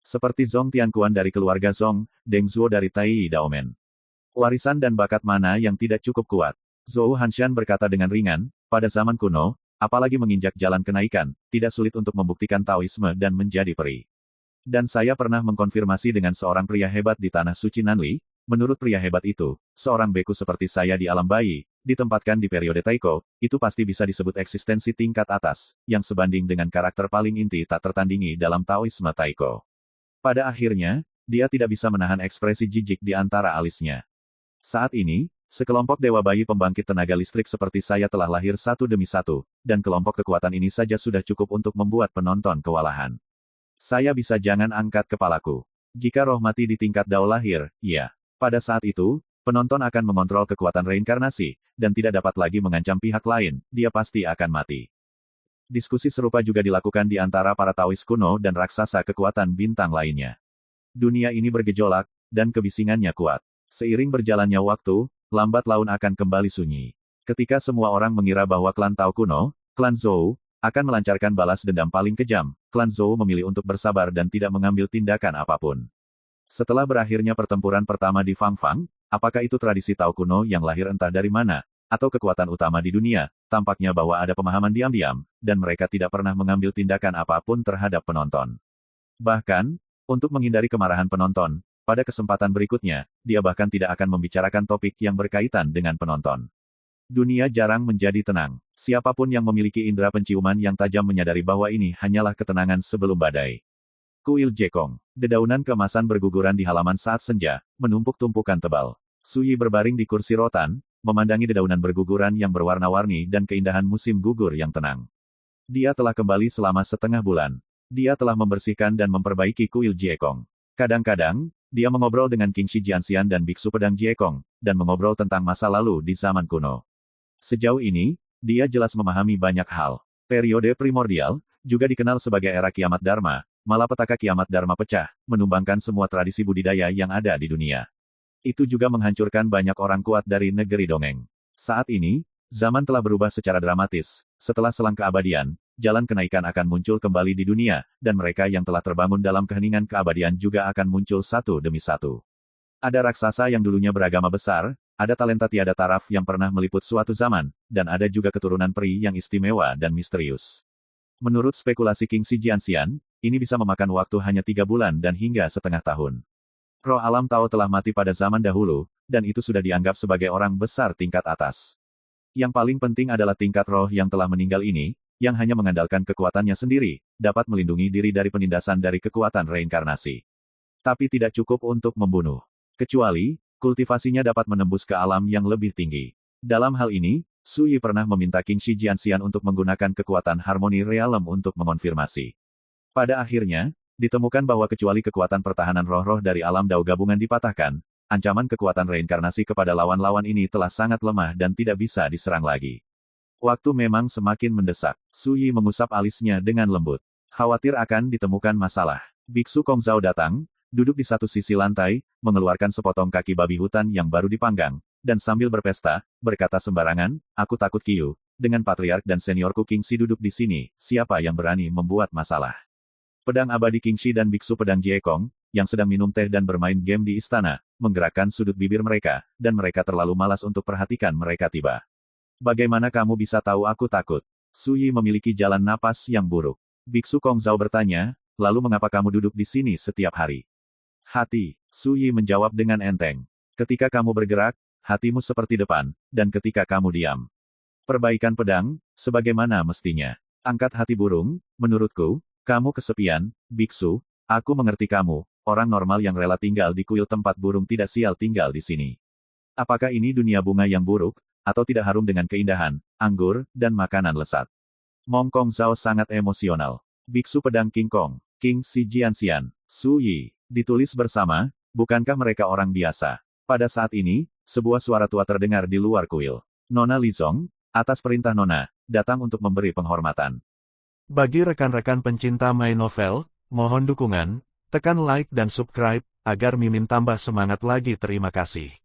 Seperti Zhong Tianquan dari keluarga Zhong, Deng Zhuo dari Tai Daomen. Warisan dan bakat mana yang tidak cukup kuat? Zhou Hanshan berkata dengan ringan, pada zaman kuno, apalagi menginjak jalan kenaikan, tidak sulit untuk membuktikan Taoisme dan menjadi peri. Dan saya pernah mengkonfirmasi dengan seorang pria hebat di Tanah Suci Nanli, menurut pria hebat itu, seorang beku seperti saya di alam bayi, ditempatkan di periode Taiko, itu pasti bisa disebut eksistensi tingkat atas, yang sebanding dengan karakter paling inti tak tertandingi dalam Taoisme Taiko. Pada akhirnya, dia tidak bisa menahan ekspresi jijik di antara alisnya. Saat ini, sekelompok dewa bayi pembangkit tenaga listrik seperti saya telah lahir satu demi satu, dan kelompok kekuatan ini saja sudah cukup untuk membuat penonton kewalahan. Saya bisa jangan angkat kepalaku. Jika roh mati di tingkat Dao lahir, ya. Pada saat itu, penonton akan mengontrol kekuatan reinkarnasi, dan tidak dapat lagi mengancam pihak lain, dia pasti akan mati. Diskusi serupa juga dilakukan di antara para Taois kuno dan raksasa kekuatan bintang lainnya. Dunia ini bergejolak, dan kebisingannya kuat. Seiring berjalannya waktu, lambat laun akan kembali sunyi. Ketika semua orang mengira bahwa klan Tao kuno, klan Zhou, akan melancarkan balas dendam paling kejam, klan Zhou memilih untuk bersabar dan tidak mengambil tindakan apapun. Setelah berakhirnya pertempuran pertama di Fangfang, apakah itu tradisi Tao kuno yang lahir entah dari mana, atau kekuatan utama di dunia, tampaknya bahwa ada pemahaman diam-diam, dan mereka tidak pernah mengambil tindakan apapun terhadap penonton. Bahkan, untuk menghindari kemarahan penonton, pada kesempatan berikutnya, dia bahkan tidak akan membicarakan topik yang berkaitan dengan penonton. Dunia jarang menjadi tenang. Siapapun yang memiliki indera penciuman yang tajam menyadari bahwa ini hanyalah ketenangan sebelum badai. Kuil Jekong. Dedaunan keemasan berguguran di halaman saat senja, menumpuk tumpukan tebal. Suyi berbaring di kursi rotan, memandangi dedaunan berguguran yang berwarna-warni dan keindahan musim gugur yang tenang. Dia telah kembali selama setengah bulan. Dia telah membersihkan dan memperbaiki kuil Jekong. Kadang-kadang, dia mengobrol dengan King Shi Jianxian dan Biksu Pedang Jekong, dan mengobrol tentang masa lalu di zaman kuno. Sejauh ini, dia jelas memahami banyak hal. Periode primordial, juga dikenal sebagai era kiamat Dharma, malapetaka kiamat Dharma pecah, menumbangkan semua tradisi budidaya yang ada di dunia. Itu juga menghancurkan banyak orang kuat dari negeri dongeng. Saat ini, zaman telah berubah secara dramatis. Setelah selang keabadian, jalan kenaikan akan muncul kembali di dunia, dan mereka yang telah terbangun dalam keheningan keabadian juga akan muncul satu demi satu. Ada raksasa yang dulunya beragama besar, ada talenta tiada taraf yang pernah meliput suatu zaman, dan ada juga keturunan peri yang istimewa dan misterius. Menurut spekulasi King Shi Jianxian, ini bisa memakan waktu hanya 3 bulan dan hingga setengah tahun. Roh alam Tao telah mati pada zaman dahulu, dan itu sudah dianggap sebagai orang besar tingkat atas. Yang paling penting adalah tingkat roh yang telah meninggal ini, yang hanya mengandalkan kekuatannya sendiri, dapat melindungi diri dari penindasan dari kekuatan reinkarnasi. Tapi tidak cukup untuk membunuh. Kecuali, kultivasinya dapat menembus ke alam yang lebih tinggi. Dalam hal ini, Suyi pernah meminta King Shi Jianxian untuk menggunakan kekuatan harmoni realem untuk mengonfirmasi. Pada akhirnya, ditemukan bahwa kecuali kekuatan pertahanan roh-roh dari alam Dao gabungan dipatahkan, ancaman kekuatan reinkarnasi kepada lawan-lawan ini telah sangat lemah dan tidak bisa diserang lagi. Waktu memang semakin mendesak. Suyi mengusap alisnya dengan lembut. Khawatir akan ditemukan masalah. Biksu Kongzhao datang, duduk di satu sisi lantai, mengeluarkan sepotong kaki babi hutan yang baru dipanggang, dan sambil berpesta, berkata sembarangan, "Aku takut Qiu, dengan patriark dan seniorku King Shi duduk di sini, siapa yang berani membuat masalah?" Pedang abadi King Shi dan Biksu Pedang Jiekong, yang sedang minum teh dan bermain game di istana, menggerakkan sudut bibir mereka, dan mereka terlalu malas untuk perhatikan mereka tiba. "Bagaimana kamu bisa tahu aku takut?" Suyi memiliki jalan napas yang buruk. Biksu Kongzhao bertanya, "Lalu mengapa kamu duduk di sini setiap hari?" "Hati," Suyi menjawab dengan enteng. "Ketika kamu bergerak, hatimu seperti depan, dan ketika kamu diam. Perbaikan pedang, sebagaimana mestinya. Angkat hati burung, menurutku, kamu kesepian, Biksu, aku mengerti kamu, orang normal yang rela tinggal di kuil tempat burung tidak sial tinggal di sini. Apakah ini dunia bunga yang buruk, atau tidak harum dengan keindahan, anggur, dan makanan lesat?" Mong Kongzhao sangat emosional. Biksu Pedang King Kong, King Shi Jianxian, Suyi, ditulis bersama, bukankah mereka orang biasa? Pada saat ini, sebuah suara tua terdengar di luar kuil. Nona Lizong, atas perintah Nona, datang untuk memberi penghormatan. Bagi rekan-rekan pencinta My Novel, mohon dukungan, tekan like dan subscribe, agar Mimin tambah semangat lagi. Terima kasih.